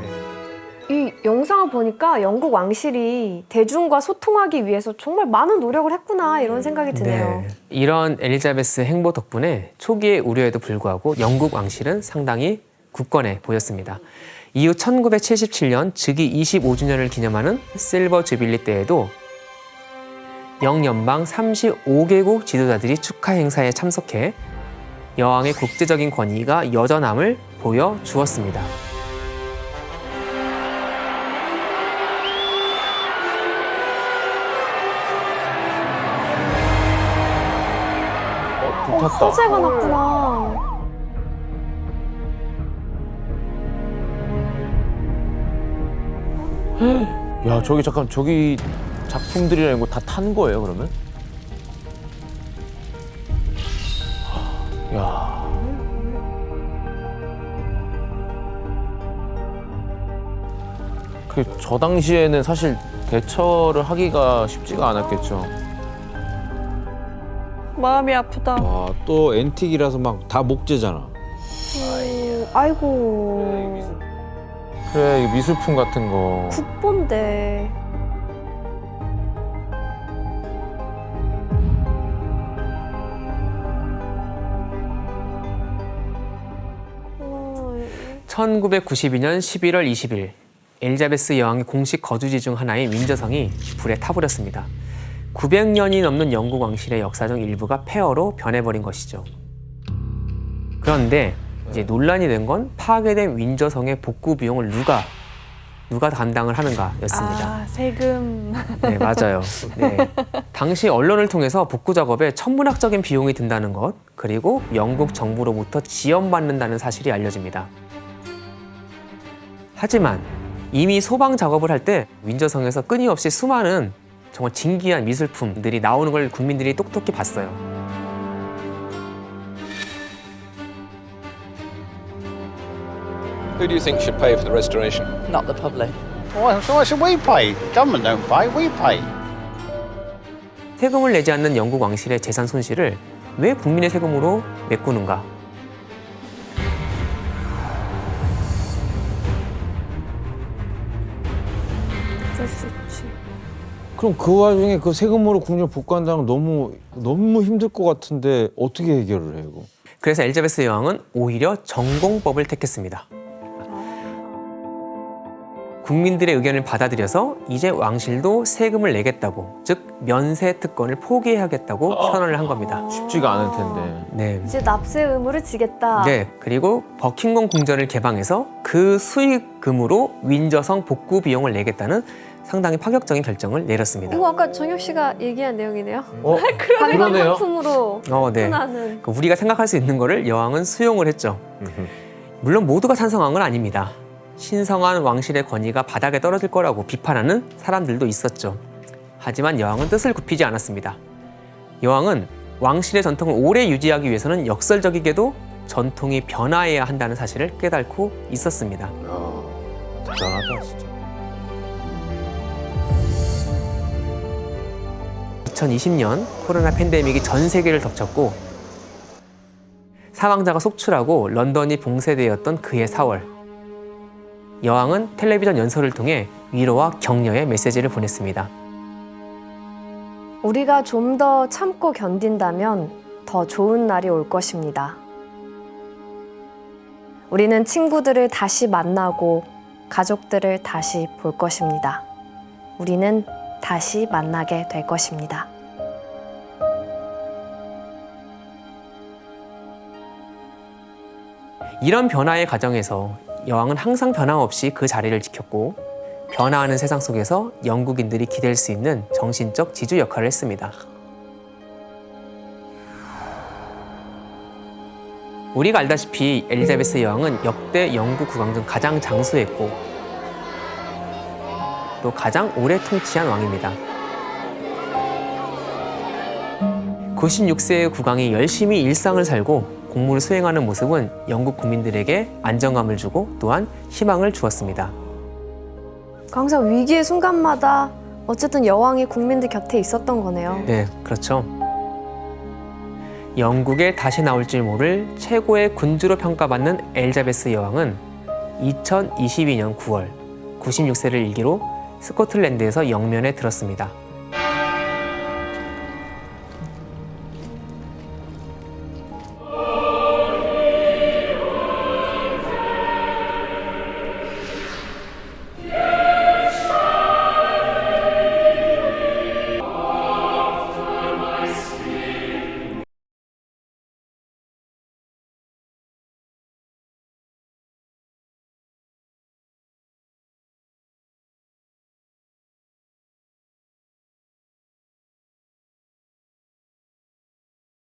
이 영상을 보니까 영국 왕실이 대중과 소통하기 위해서 정말 많은 노력을 했구나 이런 생각이 드네요. 네. 이런 엘리자베스 행보 덕분에 초기의 우려에도 불구하고 영국 왕실은 상당히 굳건해 보였습니다. 이후 1977년 즉위 25주년을 기념하는 실버 주빌리 때에도 영연방 35개국 지도자들이 축하 행사에 참석해 여왕의 국제적인 권위가 여전함을 보여주었습니다. 화재가 났구나. 야, 저기 잠깐 저기 작품들이라는 거 다 탄 거예요, 그러면? 야. 저 당시에는 사실 대처를 하기가 쉽지가 않았겠죠. 마음이 아프다. 또 앤틱이라서 막 다 목재잖아. 아이고. 그래, 미술품 같은 거. 국본데. 어, 1992년 11월 20일 엘리자베스 여왕의 공식 거주지 중 하나인 윈저성이 불에 타버렸습니다. 900년이 넘는 영국 왕실의 역사 중 일부가 폐허로 변해버린 것이죠. 그런데 이제 논란이 된 건 파괴된 윈저성의 복구 비용을 누가 감당을 하는가였습니다. 아, 세금. 네, 맞아요. 네. 당시 언론을 통해서 복구 작업에 천문학적인 비용이 든다는 것, 그리고 영국 정부로부터 지원받는다는 사실이 알려집니다. 하지만 이미 소방 작업을 할 때 윈저성에서 끊임없이 수많은 정말 진귀한 미술품들이 나오는 걸 국민들이 똑똑히 봤어요. Who do you think should pay for the restoration? Not the public. Why should we pay? Government don't pay, we pay. 세금을 내지 않는 영국 왕실의 재산 손실을 왜 국민의 세금으로 메꾸는가? 그럴 수 있지. 그럼 그 와중에 그 세금으로 국민을 복구한다는 건 너무 힘들 것 같은데 어떻게 해결을 해요? 이거? 그래서 엘리자베스 여왕은 오히려 전공법을 택했습니다. 국민들의 의견을 받아들여서 이제 왕실도 세금을 내겠다고, 즉 면세 특권을 포기하겠다고 선언을 한 겁니다. 쉽지가 않을 텐데. 네. 이제 납세 의무를 지겠다. 네, 그리고 버킹엄 궁전을 개방해서 그 수익금으로 윈저성 복구 비용을 내겠다는 상당히 파격적인 결정을 내렸습니다. 이거 아까 정혁 씨가 얘기한 내용이네요. 그러네요. 관광 상품으로 네. 흔하는. 우리가 생각할 수 있는 거를 여왕은 수용을 했죠. 물론 모두가 찬성한 건 아닙니다. 신성한 왕실의 권위가 바닥에 떨어질 거라고 비판하는 사람들도 있었죠. 하지만 여왕은 뜻을 굽히지 않았습니다. 여왕은 왕실의 전통을 오래 유지하기 위해서는 역설적이게도 전통이 변화해야 한다는 사실을 깨닫고 있었습니다. 대단하다 진짜. 2020년 코로나 팬데믹이 전 세계를 덮쳤고 사망자가 속출하고 런던이 봉쇄되었던 그해 4월, 여왕은 텔레비전 연설을 통해 위로와 격려의 메시지를 보냈습니다. 우리가 좀 더 참고 견딘다면 더 좋은 날이 올 것입니다. 우리는 친구들을 다시 만나고 가족들을 다시 볼 것입니다. 우리는 다시 만나게 될 것입니다. 이런 변화의 과정에서 여왕은 항상 변함없이 그 자리를 지켰고 변화하는 세상 속에서 영국인들이 기댈 수 있는 정신적 지주 역할을 했습니다. 우리가 알다시피 엘리자베스 여왕은 역대 영국 국왕 중 가장 장수했고 또 가장 오래 통치한 왕입니다. 96세의 국왕이 열심히 일상을 살고 공무를 수행하는 모습은 영국 국민들에게 안정감을 주고 또한 희망을 주었습니다. 항상 위기의 순간마다 어쨌든 여왕이 국민들 곁에 있었던 거네요. 네, 그렇죠. 영국에 다시 나올지 모를 최고의 군주로 평가받는 엘리자베스 여왕은 2022년 9월 96세를 일기로 스코틀랜드에서 영면에 들었습니다.